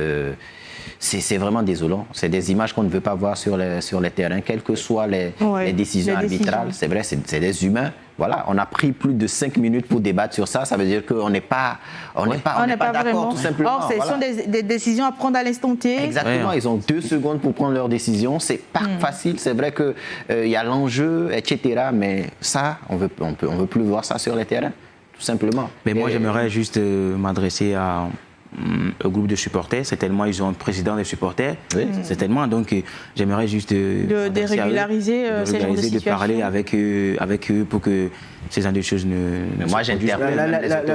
S3: c'est vraiment désolant. C'est des images qu'on ne veut pas voir sur les terrains, quelles que soient les décisions arbitrales. C'est vrai, c'est des humains. Voilà, on a pris plus de 5 minutes pour débattre sur ça. Ça veut dire qu'on n'est pas d'accord, tout simplement.
S1: Or, ce sont des décisions à prendre à l'instant T.
S3: Exactement, ils ont 2 secondes pour prendre leur décision. C'est pas facile. C'est vrai qu'il y a l'enjeu, etc. Mais ça, on veut plus voir ça sur les terrains, tout simplement.
S2: Mais moi, j'aimerais juste m'adresser au groupe de supporters. Certainement, ils ont un président des supporters. Certainement. Donc, j'aimerais juste
S1: de régulariser ces genres de situations.
S2: De parler avec eux pour que ces genre de choses ne
S3: moi, j'interpelle.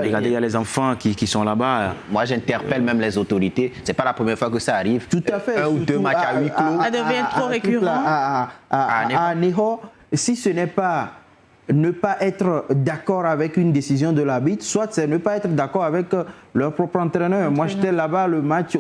S2: Regardez, il y a les enfants qui sont là-bas.
S3: Moi, j'interpelle même les autorités. C'est pas la première fois que ça arrive.
S4: Tout à fait.
S3: 1 ou 2 matchs à huis clos.
S1: Ça devient trop récurrent.
S4: À Ného, si ce n'est pas ne pas être d'accord avec une décision de l'arbitre, soit c'est ne pas être d'accord avec leur propre entraîneur. Moi, j'étais là-bas le match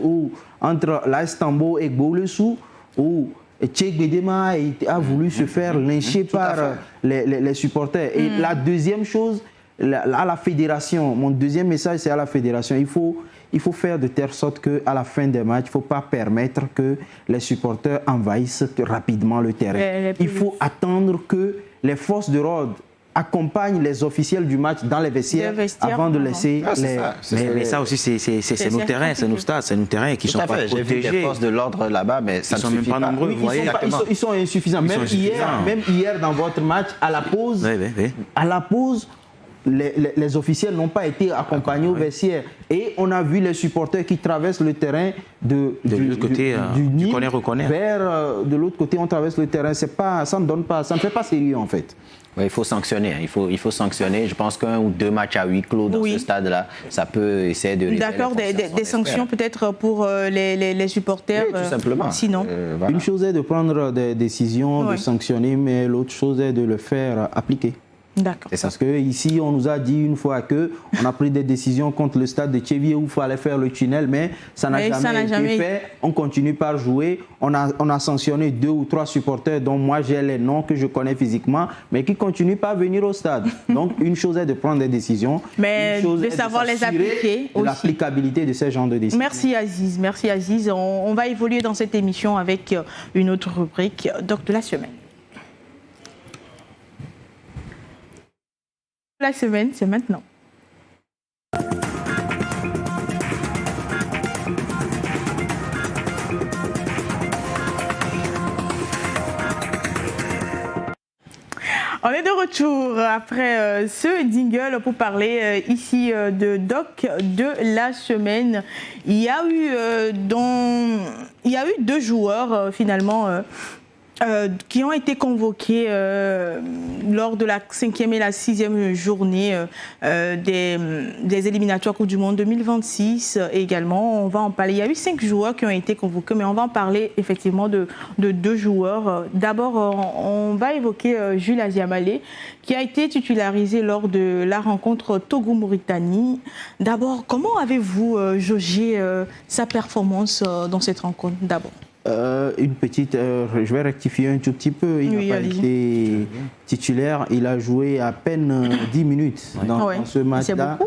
S4: entre l'AS Tambo et Gbolessou, où Tchèque Bedema a voulu se faire lyncher par les supporters. Et la deuxième chose, à la fédération, mon deuxième message, c'est à la fédération. Il faut faire de telle sorte qu'à la fin des matchs, il ne faut pas permettre que les supporters envahissent rapidement le terrain. Il faut attendre que les forces de l'ordre accompagne les officiels du match dans les vestiaires avant de laisser
S2: mais ça aussi, c'est nos terrains, c'est nos stades, c'est nos terrains qui sont pas protégés.
S3: J'ai vu des forces de l'ordre là-bas, mais ça ne suffit pas.
S2: Nombreux,
S4: ils sont insuffisants. Même hier, dans votre match, à la pause, les officiels n'ont pas été accompagnés au vestiaire. Et on a vu les supporters qui traversent le terrain de l'autre côté, du connaît. Vers de l'autre côté, on traverse le terrain. Ça ne fait pas sérieux en fait.
S3: Ouais, il faut sanctionner. Il faut sanctionner. Je pense qu'un ou deux matchs à huis clos dans ce stade-là, ça peut essayer de...
S1: D'accord, des sanctions peut-être pour les supporters.
S3: Oui, tout simplement.
S1: Sinon.
S4: Voilà. Une chose est de prendre des décisions, de sanctionner, mais l'autre chose est de le faire appliquer.
S1: D'accord.
S4: Parce qu'ici, on nous a dit une fois qu'on a pris des décisions contre le stade de Tchévier où il fallait faire le tunnel, mais ça n'a jamais été fait. On continue par jouer. On a sanctionné 2 ou 3 supporters dont moi j'ai les noms que je connais physiquement, mais qui continuent pas à venir au stade. Donc, une chose est de prendre des décisions,
S1: mais une chose de savoir les appliquer aussi.
S4: L'applicabilité de ces genres de décisions.
S1: Merci Aziz. Merci Aziz. On va évoluer dans cette émission avec une autre rubrique, Doc de la semaine. La semaine, c'est maintenant. On est de retour après ce jingle pour parler ici de Doc de la semaine. Il y a eu 2 joueurs finalement qui ont été convoqués lors de la 5e et la 6e journée des éliminatoires Coupe du Monde 2026 également. On va en parler. Il y a eu 5 joueurs qui ont été convoqués, mais on va en parler effectivement de 2 joueurs. D'abord, on va évoquer Jules Aziamale, qui a été titularisé lors de la rencontre Togo-Mauritanie. D'abord, comment avez-vous jaugé sa performance dans cette rencontre d'abord?
S4: Une petite, je vais rectifier un tout petit peu. Il n'a pas été titulaire. Il a joué à peine 10 minutes dans ce match-là.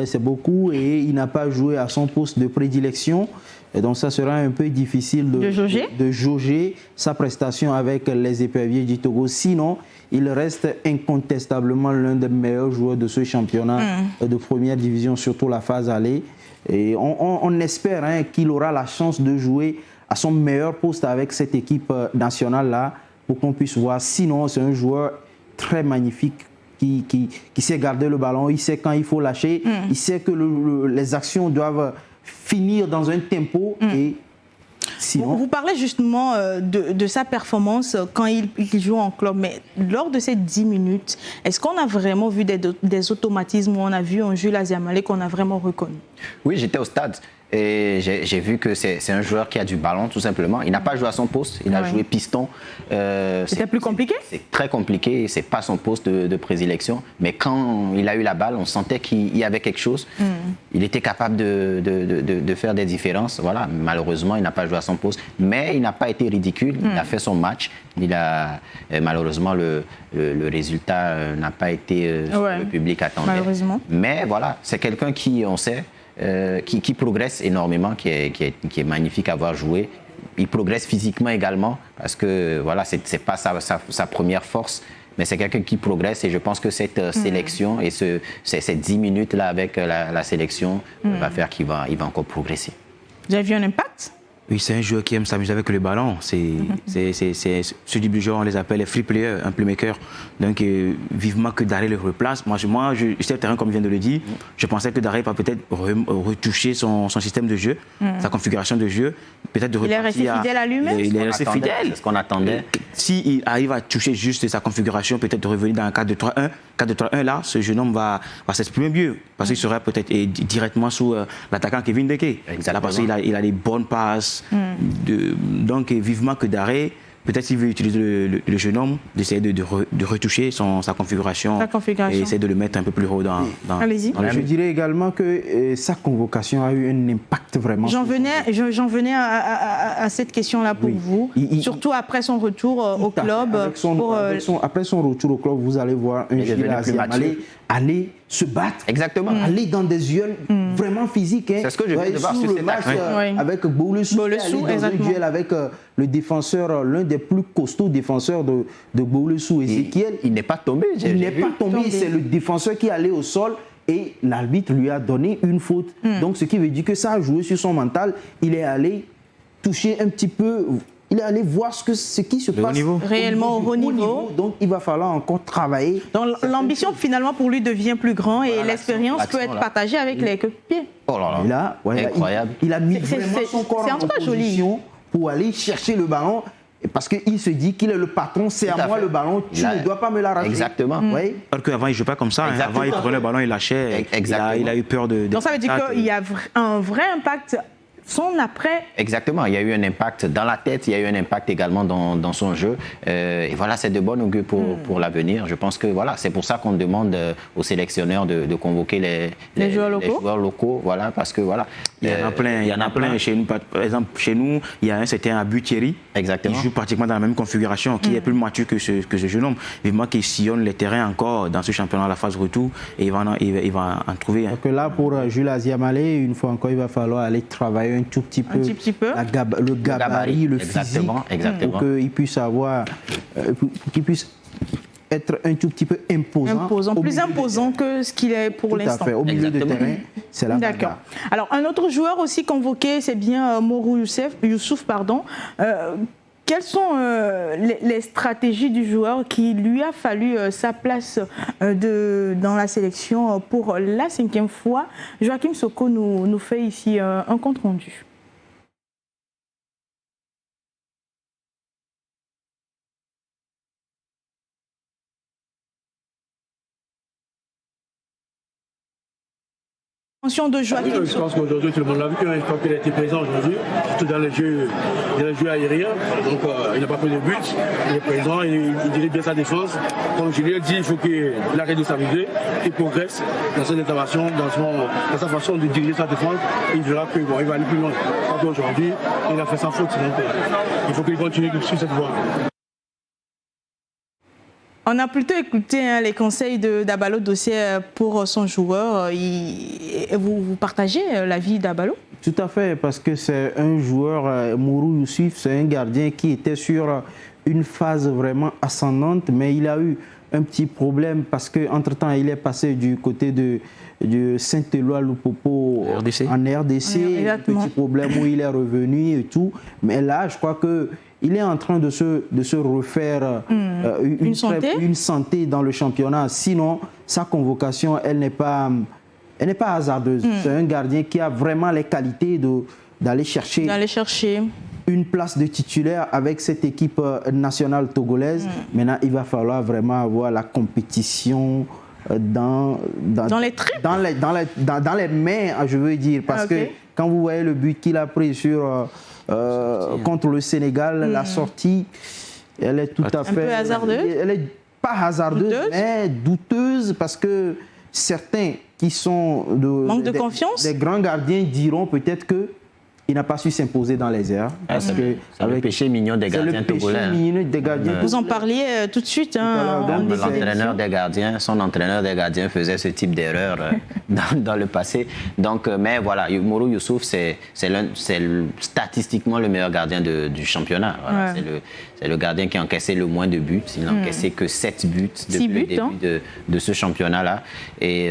S4: C'est beaucoup et il n'a pas joué à son poste de prédilection. Et donc ça sera un peu difficile de jauger sa prestation avec les éperviers du Togo. Sinon, il reste incontestablement l'un des meilleurs joueurs de ce championnat de première division, surtout la phase aller. Et on espère qu'il aura la chance de jouer à son meilleur poste avec cette équipe nationale-là pour qu'on puisse voir. Sinon, c'est un joueur très magnifique qui sait garder le ballon, il sait quand il faut lâcher, il sait que les actions doivent finir dans un tempo et sinon...
S1: Vous parlez justement de sa performance quand il joue en club, mais lors de ces 10 minutes, est-ce qu'on a vraiment vu des automatismes où on a vu un Jules Aziamale qu'on a vraiment reconnu?
S3: Oui, j'étais au stade. Et j'ai vu que c'est un joueur qui a du ballon, tout simplement. Il n'a pas joué à son poste, il a joué piston.
S1: C'était plus compliqué?
S3: C'est très compliqué, c'est pas son poste de prédilection. Mais quand il a eu la balle, on sentait qu'il y avait quelque chose. Il était capable de faire des différences. Voilà, malheureusement, il n'a pas joué à son poste. Mais il n'a pas été ridicule, il a fait son match. Malheureusement, le résultat n'a pas été ce que le public attendait.
S1: Malheureusement.
S3: Mais voilà, c'est quelqu'un qui, on sait, qui progresse énormément, qui est magnifique à voir jouer. Il progresse physiquement également parce que voilà, c'est pas sa première force, mais c'est quelqu'un qui progresse et je pense que cette sélection et ces 10 minutes-là avec la sélection va faire qu'il va encore progresser.
S1: Vous avez vu un impact?
S2: Oui, c'est un joueur qui aime s'amuser avec le ballon. C'est ceux du genre, on les appelle les free players, un playmaker. Donc, vivement que Daré le replace. Moi, j'étais au terrain, comme je viens de le dire. Je pensais que Daré va peut-être retoucher son système de jeu, sa configuration de jeu. Peut-être de repartir.
S1: Il est resté fidèle à lui-même.
S2: Il est resté fidèle.
S3: C'est ce qu'on attendait.
S2: S'il arrive à toucher juste sa configuration, peut-être de revenir dans un 4-2-3-1. 4-2-3-1, là, ce jeune homme va s'exprimer mieux. Parce qu'il serait peut-être directement sous l'attaquant Kevin Deke. Là, parce qu'il a des bonnes passes. Donc, vivement que Daré, peut-être s'il veut utiliser le jeune homme, d'essayer de retoucher sa configuration et essayer de le mettre un peu plus haut dans
S1: Allez-y.
S4: Je dirais également que sa convocation a eu un impact impacte vraiment.
S1: J'en venais à cette question-là pour vous, surtout après son retour au club.
S4: Après son retour au club, vous allez voir un Gilles Aziamale aller se battre, aller dans des duels vraiment physiques.
S3: C'est ce que je viens de voir sur
S4: le match avec Boulossou, aller dans un duel avec le défenseur, l'un des plus costauds défenseurs de Boulossou, Ezekiel.
S3: Il n'est pas tombé.
S4: Il n'est pas tombé, c'est le défenseur qui est allé au sol et l'arbitre lui a donné une faute. Donc ce qui veut dire que ça a joué sur son mental. Il est allé toucher un petit peu... Il est allé voir ce qui se passe
S1: réellement au haut niveau.
S4: Donc, il va falloir encore travailler.
S1: Donc, l'ambition, finalement, pour lui devient plus grand et l'expérience peut être partagée avec les coéquipiers.
S3: Oh là là, incroyable.
S4: Il a mis vraiment son corps en position pour aller chercher le ballon. Parce qu'il se dit qu'il est le patron, c'est à moi le ballon, tu ne dois pas me l'arracher.
S3: Exactement.
S2: Alors qu'avant, il ne jouait pas comme ça. Avant, il prenait le ballon, il lâchait. Il a eu peur de...
S1: Donc, ça veut dire qu'il y a un vrai impact. Son après.
S3: Exactement, il y a eu un impact dans la tête, il y a eu un impact également dans son jeu. Et voilà, c'est de bon augure pour l'avenir. Je pense que voilà, c'est pour ça qu'on demande aux sélectionneurs de convoquer les joueurs locaux. Voilà, parce que voilà.
S2: Il y en a plein chez nous. Par exemple, chez nous, il y a un certain Abu Thierry.
S3: Exactement.
S2: Qui joue pratiquement dans la même configuration, qui est plus mature que ce jeune homme. Vivement qu'il sillonne les terrains encore dans ce championnat à la phase retour et il va en trouver.
S4: Donc là, pour Jules Aziamale, une fois encore, il va falloir aller travailler un tout petit peu, le gabarit, le physique, pour qu'il puisse avoir, qu'il puisse être un tout petit peu imposant
S1: plus imposant que ce qu'il est pour l'instant.
S4: Tout à fait, au milieu de terrain, c'est la bagarre.
S1: D'accord. Alors, un autre joueur aussi convoqué, c'est bien Mourou Youssouf. Quelles sont les stratégies du joueur qui lui a fallu sa place dans la sélection pour la 5e fois? Joachim Soko nous fait ici un compte-rendu. De Joachim.
S18: Je pense qu'aujourd'hui, tout le monde l'a vu. Je pense qu'il a été présent aujourd'hui, surtout dans les jeux aériens. Donc, il n'a pas pris de but. Il est présent, il dirige bien sa défense. Comme je lui ai dit, il faut qu'il arrête de s'amuser, qu'il progresse dans son intervention, dans sa façon de diriger sa défense. Il verra qu'il va aller plus loin. Aujourd'hui, il a fait sa faute. Donc, il faut qu'il continue sur cette voie.
S1: On a plutôt écouté les conseils d'Abalo Dossé pour son joueur. Vous partagez l'avis d'Abalo?
S4: Tout à fait, parce que c'est un joueur, Mourou Youssouf, c'est un gardien qui était sur une phase vraiment ascendante, mais il a eu un petit problème parce qu'entre-temps, il est passé du côté de Saint-Éloi-Loupopo en RDC. Un petit problème où il est revenu et tout. Mais là, je crois que il est en train de se refaire une santé dans le championnat. Sinon, sa convocation, elle n'est pas hasardeuse. C'est un gardien qui a vraiment les qualités d'aller chercher une place de titulaire avec cette équipe nationale togolaise. Maintenant, il va falloir vraiment avoir la compétition dans les tripes, dans les mains, je veux dire. Parce que quand vous voyez le but qu'il a pris contre le Sénégal, la sortie, elle est tout à fait...
S1: Un peu hasardeuse.
S4: Elle n'est pas hasardeuse, mais douteuse, parce que certains qui sont
S1: manque de confiance,
S4: des grands gardiens diront peut-être que il n'a pas su s'imposer dans les airs.
S3: C'est le péché mignon des gardiens togolais.
S1: Vous en parliez tout de suite.
S3: Son entraîneur des gardiens faisait ce type d'erreur dans le passé. Donc, mais voilà, Mourou Youssouf, c'est statistiquement le meilleur gardien du championnat. Voilà, c'est le gardien qui a encaissé le moins de buts. Il n'a encaissé que 7 buts depuis le début de ce championnat-là. Et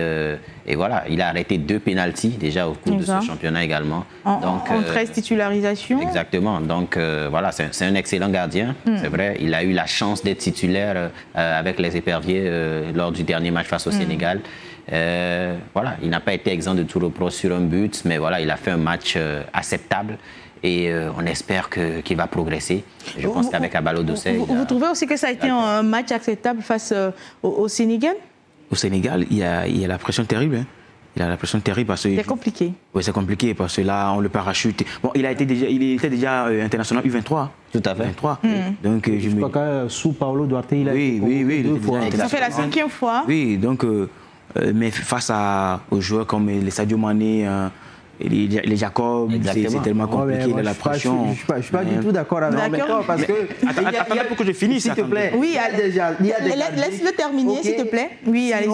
S3: voilà, il a arrêté 2 pénaltys déjà au cours de ce championnat également.
S1: En 13 titularisations.
S3: Exactement. Donc voilà, c'est un excellent gardien. C'est vrai, il a eu la chance d'être titulaire avec les Éperviers lors du dernier match face au Sénégal. Voilà, il n'a pas été exempt de tout reproche sur un but, mais voilà, il a fait un match acceptable. Et on espère qu'il va progresser. Je pense qu'avec Abalo Dossé...
S1: Vous trouvez aussi que ça a été un match acceptable face au Sénégal?
S2: Au Sénégal, il y a la pression terrible. Hein. Il a la pression terrible parce que...
S1: C'est compliqué.
S2: Oui, c'est compliqué parce que là, on le parachute. Bon, il était déjà international U23.
S3: Tout à fait.
S2: U23. Donc,
S4: je crois que sous Paulo Duarte, il a
S2: été
S4: 2 fois.
S1: Ça fait la 5e fois.
S2: Oui, donc, mais face aux joueurs comme les Sadio Mané, les Jacobs, c'est tellement compliqué,
S4: la
S2: pression.
S4: Je ne suis pas du tout d'accord avec toi parce que...
S2: Attends pour que je finisse.
S4: S'il te plaît.
S1: Oui, laisse-le terminer, s'il te plaît. Oui, allez-y.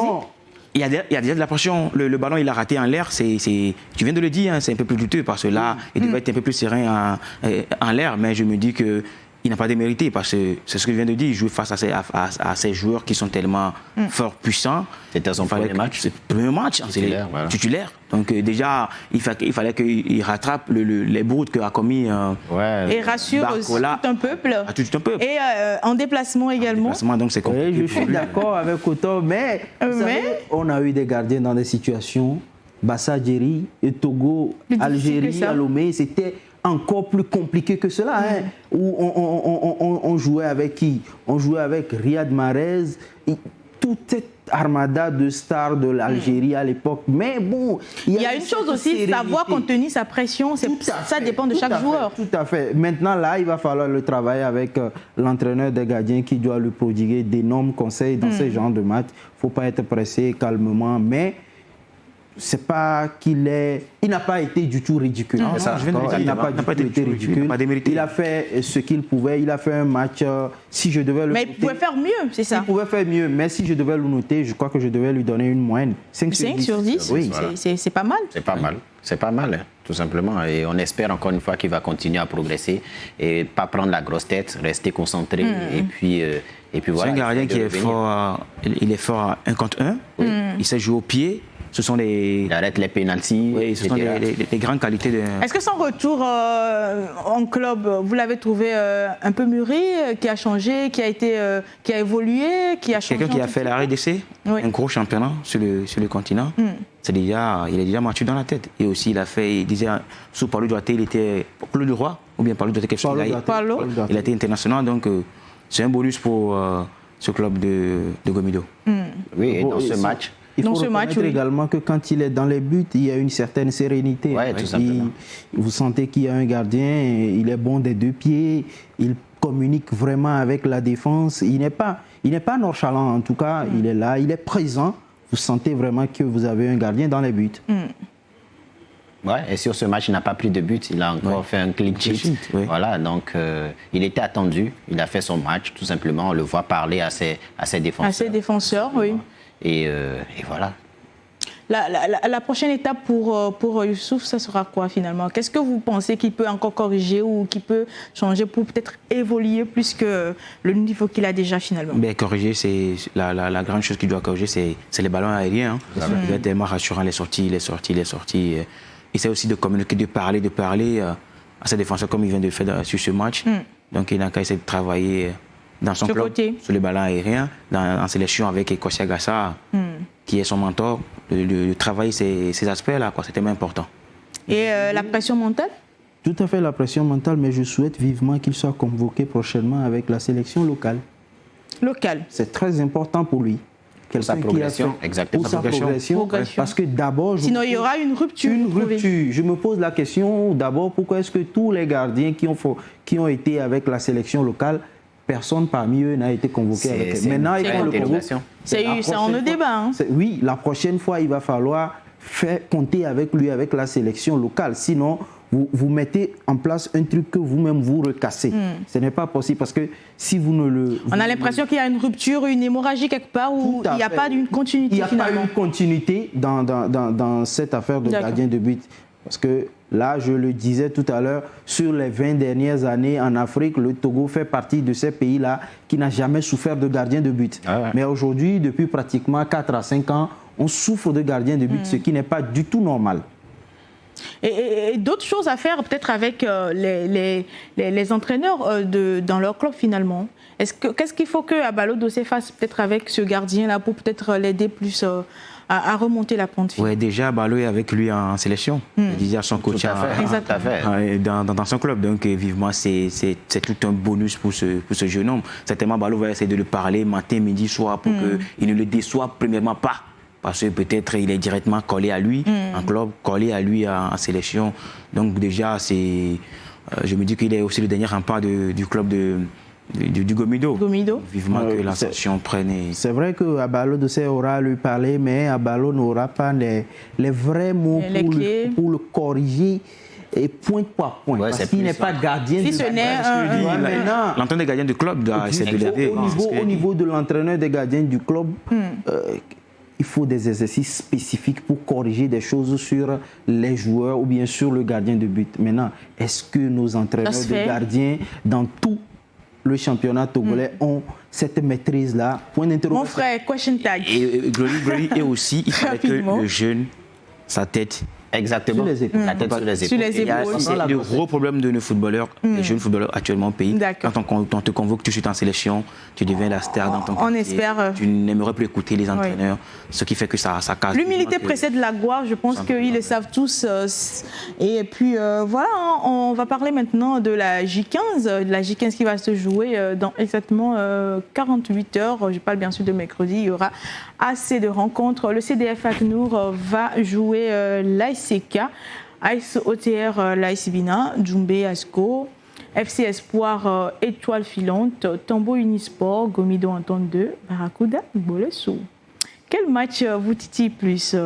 S2: Il y a déjà de la pression. Le ballon, il a raté en l'air. Tu viens de le dire, hein, c'est un peu plus douteux parce que là, il devait être un peu plus serein en l'air. Mais je me dis qu'il n'a pas démérité parce que c'est ce que je viens de dire. Il joue face à ces joueurs qui sont tellement forts, puissants.
S3: C'était son premier match.
S2: C'est le premier match, titulaire. Donc déjà, il fallait qu'il rattrape les bourdes qu'a commis.
S1: Et rassure tout un peuple. Et en déplacement également.
S2: Donc c'est compliqué.
S4: Je suis d'accord avec Koto, mais on a eu des gardiens dans des situations. Bassa Djeri et Togo, Algérie, à Lomé, c'était encore plus compliqué que cela, où on jouait avec qui? On jouait avec Riyad Mahrez, toute cette armada de stars de l'Algérie à l'époque. Mais bon,
S1: il y a une chose aussi, savoir contenir sa pression, ça dépend de chaque joueur.
S4: Tout à fait. Maintenant, là, il va falloir le travailler avec l'entraîneur des gardiens qui doit lui prodiguer d'énormes conseils dans ce genre de match. Il ne faut pas être pressé calmement, mais c'est pas qu'il est... Il n'a pas été du tout ridicule.
S2: Non, ça, il n'a pas été ridicule.
S4: Il a fait ce qu'il pouvait. Il a fait un match, si je devais le
S1: noter... Mais il pouvait faire mieux, c'est ça?
S4: Il pouvait faire mieux, mais si je devais le noter, je crois que je devais lui donner une moyenne. 5
S1: sur 10, oui. C'est pas mal.
S3: C'est pas mal. C'est pas mal, hein, tout simplement. Et on espère encore une fois qu'il va continuer à progresser et pas prendre la grosse tête, rester concentré. Et puis voilà.
S2: C'est un gardien qui est fort. Il est fort à 1 contre 1. Il sait jouer au pied. Ce sont
S3: il arrête les pénaltys.
S2: Oui, ce sont les grandes qualités de...
S1: Est-ce que son retour en club, vous l'avez trouvé un peu mûri, qui a changé, qui a évolué, qui a changé?
S2: Quelqu'un qui a fait la RDC, un gros championnat sur le continent. Il est déjà mature dans la tête. Et aussi, il disait, sous Paulo Duarte, il était Paulo du Roi, ou bien Paulo Duarte, quelque chose. Il a été international, donc c'est un bonus pour ce club de Gomido.
S3: Oui, et dans ce match...
S4: Il faut reconnaître également que quand il est dans les buts, il y a une certaine sérénité. Vous sentez qu'il y a un gardien, il est bon des 2 pieds, il communique vraiment avec la défense. Il n'est pas nonchalant en tout cas, il est là, il est présent. Vous sentez vraiment que vous avez un gardien dans les buts.
S3: Et sur ce match, il n'a pas pris de but, il a encore fait un clean sheet. Voilà, donc il était attendu, il a fait son match, tout simplement. On le voit parler à ses défenseurs.
S1: À ses défenseurs, oui.
S3: Et voilà.
S1: La prochaine étape pour Youssouf, ça sera quoi finalement? Qu'est-ce que vous pensez qu'il peut encore corriger ou qu'il peut changer pour peut-être évoluer plus que le niveau qu'il a déjà finalement?
S2: Corriger, c'est la grande chose qu'il doit corriger, c'est les ballons aériens. Il doit être tellement rassurant, les sorties. Il essaie aussi de communiquer, de parler à ses défenseurs comme il vient de le faire sur ce match. Donc il n'a qu'à essayer de travailler dans son club, sur le ballon aérien, en sélection avec Kossia Gassa, qui est son mentor, de travailler ces aspects-là, c'est tellement important.
S1: Et la pression mentale?
S4: Tout à fait, la pression mentale, mais je souhaite vivement qu'il soit convoqué prochainement avec la sélection locale. C'est très important pour lui.
S3: Pour sa progression, exactement.
S4: Pour sa progression. Parce que d'abord...
S1: Sinon, il y aura une rupture.
S4: Je me pose la question, d'abord, pourquoi est-ce que tous les gardiens qui ont été avec la sélection locale, personne parmi eux n'a été convoqué avec eux. Maintenant, ils font le convoque.
S1: C'est en débat.
S4: Oui, la prochaine fois, il va falloir compter avec lui, avec la sélection locale. Sinon, vous mettez en place un truc que vous-même vous recassez. Ce n'est pas possible parce que si vous ne le...
S1: On a l'impression qu'il y a une rupture, une hémorragie quelque part où il n'y a pas d'une continuité.
S4: Il n'y a pas une continuité dans cette affaire de gardien de but. Parce que là, je le disais tout à l'heure, sur les 20 dernières années en Afrique, le Togo fait partie de ces pays-là qui n'a jamais souffert de gardien de but. Mais aujourd'hui, depuis pratiquement 4 à 5 ans, on souffre de gardien de but, ce qui n'est pas du tout normal.
S1: Et d'autres choses à faire peut-être avec les entraîneurs dans leur club finalement. Qu'est-ce qu'il faut que Abalo Dossé fasse peut-être avec ce gardien-là pour peut-être l'aider plus à remonter la pente?
S2: Oui, déjà Abalo est avec lui en sélection. Il disait à son coach dans son club. Donc vivement, c'est tout un bonus pour ce jeune homme. Certainement, Abalo va essayer de le parler matin, midi, soir pour qu'il ne le déçoive premièrement pas. Parce que peut-être il est directement collé à lui en club, collé à lui en sélection. Donc déjà, je me dis qu'il est aussi le dernier rempart du club de du Gomido. Vivement que la sanction prenne.
S4: C'est vrai que Abalo aura lui parler, mais Abalo n'aura pas les vrais mots pour le corriger. Et point par point, parce qu'il n'est pas gardien
S1: si ce n'est
S2: l'entraîneur des gardiens du club doit essayer de l'aider.
S4: Au niveau de l'entraîneur des gardiens du club, il faut des exercices spécifiques pour corriger des choses sur les joueurs ou bien sur le gardien de but. Maintenant, est-ce que nos entraîneurs de gardiens dans tout le championnat togolais ont cette maîtrise-là? Point d'interrogation.
S1: Mon frère, question tag.
S2: Et Glory et aussi, il fallait que le jeune, sa tête...
S3: Exactement.
S4: Sur les épaules.
S3: La tête sur les épaules.
S2: C'est le gros problème de nos footballeurs, les jeunes footballeurs actuellement au pays. Quand on te convoque tout de suite en sélection, tu deviens la star dans ton quartier.
S1: On espère.
S2: Tu n'aimerais plus écouter les entraîneurs, ce qui fait que ça casse.
S1: L'humilité précède la gloire, je pense qu'ils le savent tous. Et puis voilà, on va parler maintenant de la J15. La J15 qui va se jouer dans exactement 48 heures. Je parle bien sûr de mercredi. Il y aura assez de rencontres. Le CDF ACNUR va jouer l'ASCK, AS OTR l'AS Bina, Djoumbé Asco, FC Espoir Étoile Filante, Tambo Unisport, Gomido Entente 2, Barracuda, Bolesso. Quel match vous titille plus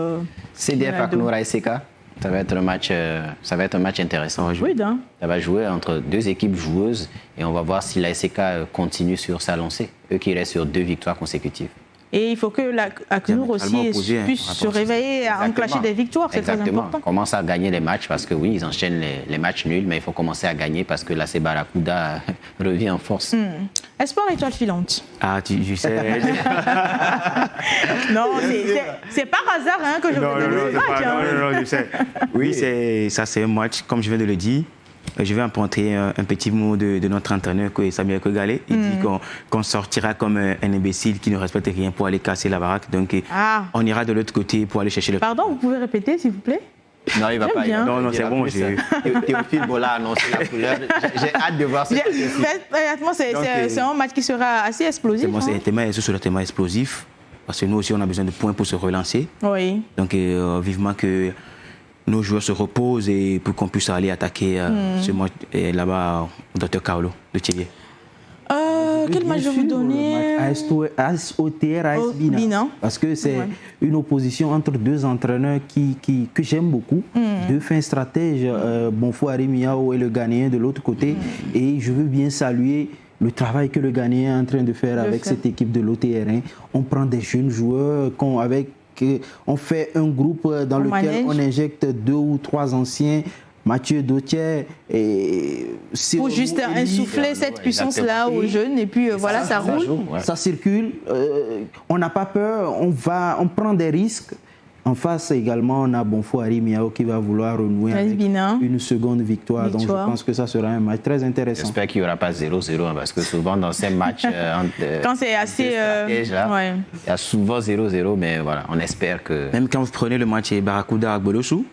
S3: CDF ACNUR ASCK, ça va être un match intéressant. Ça va jouer entre deux équipes joueuses et on va voir si l'ASCK continue sur sa lancée, eux qui restent sur 2 victoires consécutives.
S1: Et il faut que l'ACNUR aussi puisse se réveiller à enclencher des victoires, c'est très important.
S3: Commence à gagner les matchs parce que oui, ils enchaînent les matchs nuls, mais il faut commencer à gagner parce que là, c'est Barracuda revient en force.
S1: Espoir Étoile Filante.
S2: Ah, je sais.
S1: Non, c'est par hasard que je vous donne ce match.
S2: Non, je sais. Oui, c'est un match, comme je viens de le dire. Je vais emprunter un petit mot de notre entraîneur, Samuel Kogalé. Il dit qu'on sortira comme un imbécile qui ne respecte rien pour aller casser la baraque. Donc, on ira de l'autre côté pour aller chercher le...
S1: Pardon, vous pouvez répéter, s'il vous plaît?
S3: Non, il ne va pas.
S2: Non, c'est bon.
S3: Théophile Bola a annoncé la couleur. J'ai hâte de voir ce
S1: c'est un match qui sera assez explosif.
S2: C'est un thème explosif. Parce que nous aussi, on a besoin de points pour se relancer.
S1: Oui.
S2: Donc, vivement que nos joueurs se reposent et pour qu'on puisse aller attaquer ce match là-bas au Dr Carlo de Thiellier.
S1: Quel match je vais vous donner?
S4: AS OTR, AS Bina. Parce que c'est une opposition entre 2 entraîneurs que j'aime beaucoup. 2 fins stratèges, Bonfou Arimiao et le Ghanéen de l'autre côté. Et je veux bien saluer le travail que le Ghanéen est en train de faire avec cette équipe de l'OTR. On prend des jeunes joueurs on fait un groupe dans lequel on injecte 2 ou 3 anciens, Mathieu Dautier,
S1: pour juste insuffler cette puissance-là aux jeunes, et puis voilà, ça roule.
S4: Ça circule, on n'a pas peur, on prend des risques. En face également, on a Bonfou Arimiao qui va vouloir renouer avec une seconde victoire. Donc je pense que ça sera un match très intéressant.
S3: J'espère qu'il n'y aura pas 0-0 parce que souvent dans ces matchs,
S1: quand c'est assez...
S3: il y a souvent 0-0, mais voilà, on espère que...
S2: Même quand vous prenez le match Barracuda à Bolossou,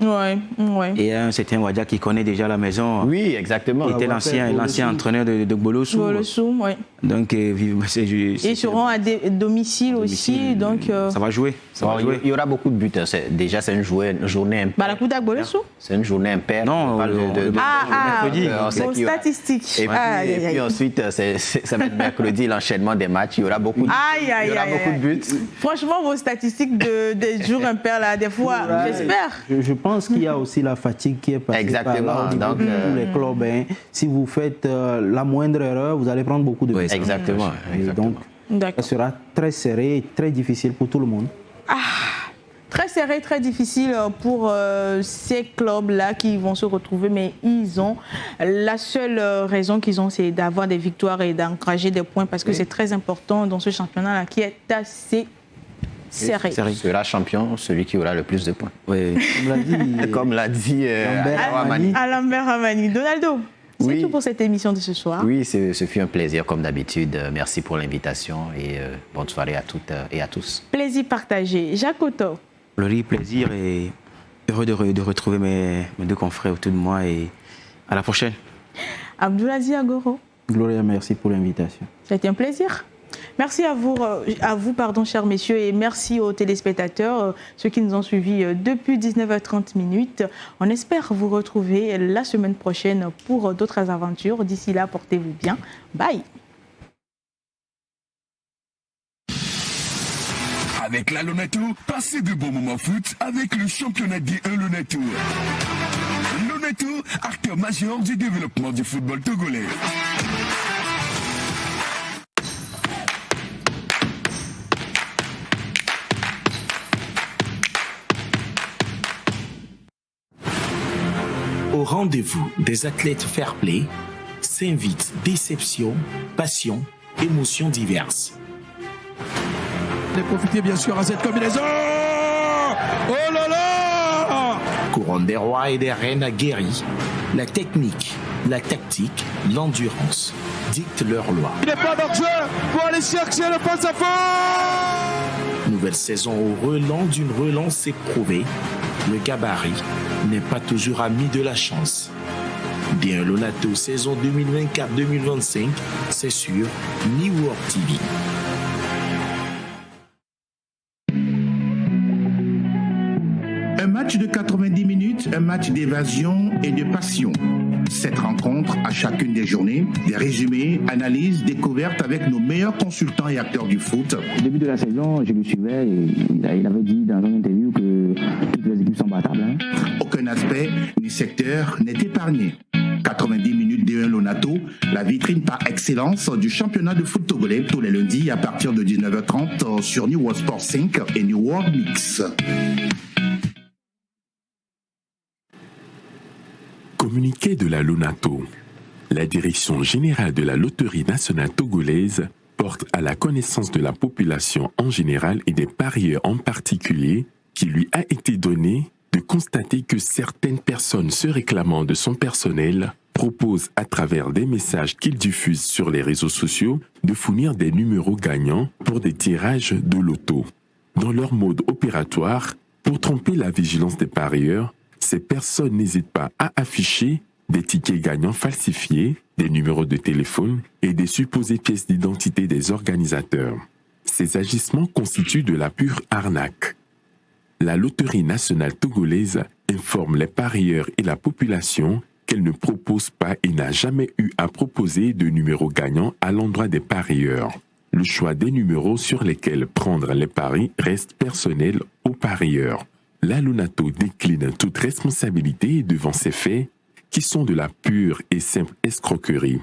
S2: et un certain Wadia qui connaît déjà la maison.
S3: Oui, exactement.
S2: Il était l'ancien entraîneur de Bolossou. Donc,
S1: ils seront à domicile aussi. Donc,
S2: ça va jouer.
S3: Il y aura beaucoup de buts. C'est une journée impaire.
S1: Barracuda Bolossou.
S3: C'est une journée impaire.
S2: Non,
S1: vos statistiques.
S3: Et puis ensuite, ça va être mercredi, l'enchaînement des matchs. Il y aura beaucoup de buts.
S1: Franchement, vos statistiques des jours impairs, là, des fois, j'espère.
S4: Je pense qu'il y a aussi la fatigue qui est passée par là, dans tous les clubs. Si vous faites la moindre erreur, vous allez prendre beaucoup de buts.
S3: Exactement.
S4: Donc, ça sera très serré et très difficile pour tout le monde.
S1: Très serré, très difficile pour ces clubs-là qui vont se retrouver, mais la seule raison qu'ils ont, c'est d'avoir des victoires et d'encourager des points, parce que c'est très important dans ce championnat-là qui est assez serré.
S3: Sera champion celui qui aura le plus de points.
S2: Oui.
S3: Comme l'a dit
S1: Lambert Ramani. Donaldo, c'est tout pour cette émission de ce soir.
S3: Oui, ce fut un plaisir comme d'habitude. Merci pour l'invitation et bonne soirée à toutes et à tous.
S1: Plaisir partagé. Jacques Otto.
S2: Glory, plaisir et heureux de retrouver mes 2 confrères autour de moi et à la prochaine.
S1: Abdoulaziz Agoro.
S4: Gloria, merci pour l'invitation.
S1: C'était un plaisir. Merci à vous, chers messieurs, et merci aux téléspectateurs, ceux qui nous ont suivis depuis 19h30 minutes. On espère vous retrouver la semaine prochaine pour d'autres aventures. D'ici là, portez-vous bien. Bye.
S5: Avec la Lonato, passez de bons moments foot avec le championnat D1 Lonato. Lonato, acteur majeur du développement du football togolais.
S13: Au rendez-vous des athlètes fair-play s'invitent déception, passion, émotions diverses.
S14: Et profitez bien sûr à cette combinaison. Oh là là!
S13: Couronne des rois et des reines aguerris, la technique, la tactique, l'endurance dictent leur loi.
S14: Il n'est pas d'enjeu pour aller chercher le face-à-fond.
S13: Nouvelle saison au relent d'une relance éprouvée. Le gabarit n'est pas toujours ami de la chance. Bien Lonato saison 2024-2025, c'est sur New World TV.
S15: Un match de 90 minutes, un match d'évasion et de passion. Cette rencontre, à chacune des journées, des résumés, analyses, découvertes avec nos meilleurs consultants et acteurs du foot.
S16: Au début de la saison, je le suivais et il avait dit dans une interview que toutes les équipes sont battables.
S15: Aucun aspect ni secteur n'est épargné. 90 minutes D1 Lonato, la vitrine par excellence du championnat de foot togolais, tous les lundis à partir de 19h30 sur New World Sport 5 et New World Mix.
S17: Communiqué de la Lonato. La Direction générale de la Loterie nationale togolaise porte à la connaissance de la population en général et des parieurs en particulier qu'il lui a été donné de constater que certaines personnes se réclamant de son personnel proposent à travers des messages qu'ils diffusent sur les réseaux sociaux de fournir des numéros gagnants pour des tirages de loto. Dans leur mode opératoire, pour tromper la vigilance des parieurs, ces personnes n'hésitent pas à afficher des tickets gagnants falsifiés, des numéros de téléphone et des supposées pièces d'identité des organisateurs. Ces agissements constituent de la pure arnaque. La Loterie nationale togolaise informe les parieurs et la population qu'elle ne propose pas et n'a jamais eu à proposer de numéros gagnants à l'endroit des parieurs. Le choix des numéros sur lesquels prendre les paris reste personnel aux parieurs. La Lonato décline toute responsabilité devant ces faits qui sont de la pure et simple escroquerie.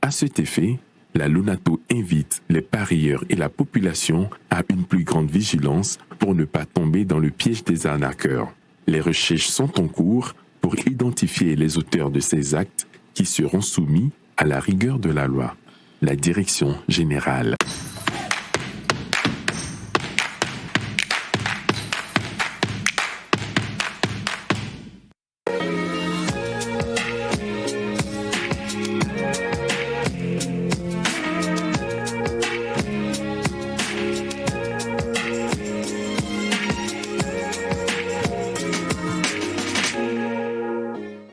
S17: À cet effet, la Lonato invite les parieurs et la population à une plus grande vigilance pour ne pas tomber dans le piège des arnaqueurs. Les recherches sont en cours pour identifier les auteurs de ces actes qui seront soumis à la rigueur de la loi. La Direction générale.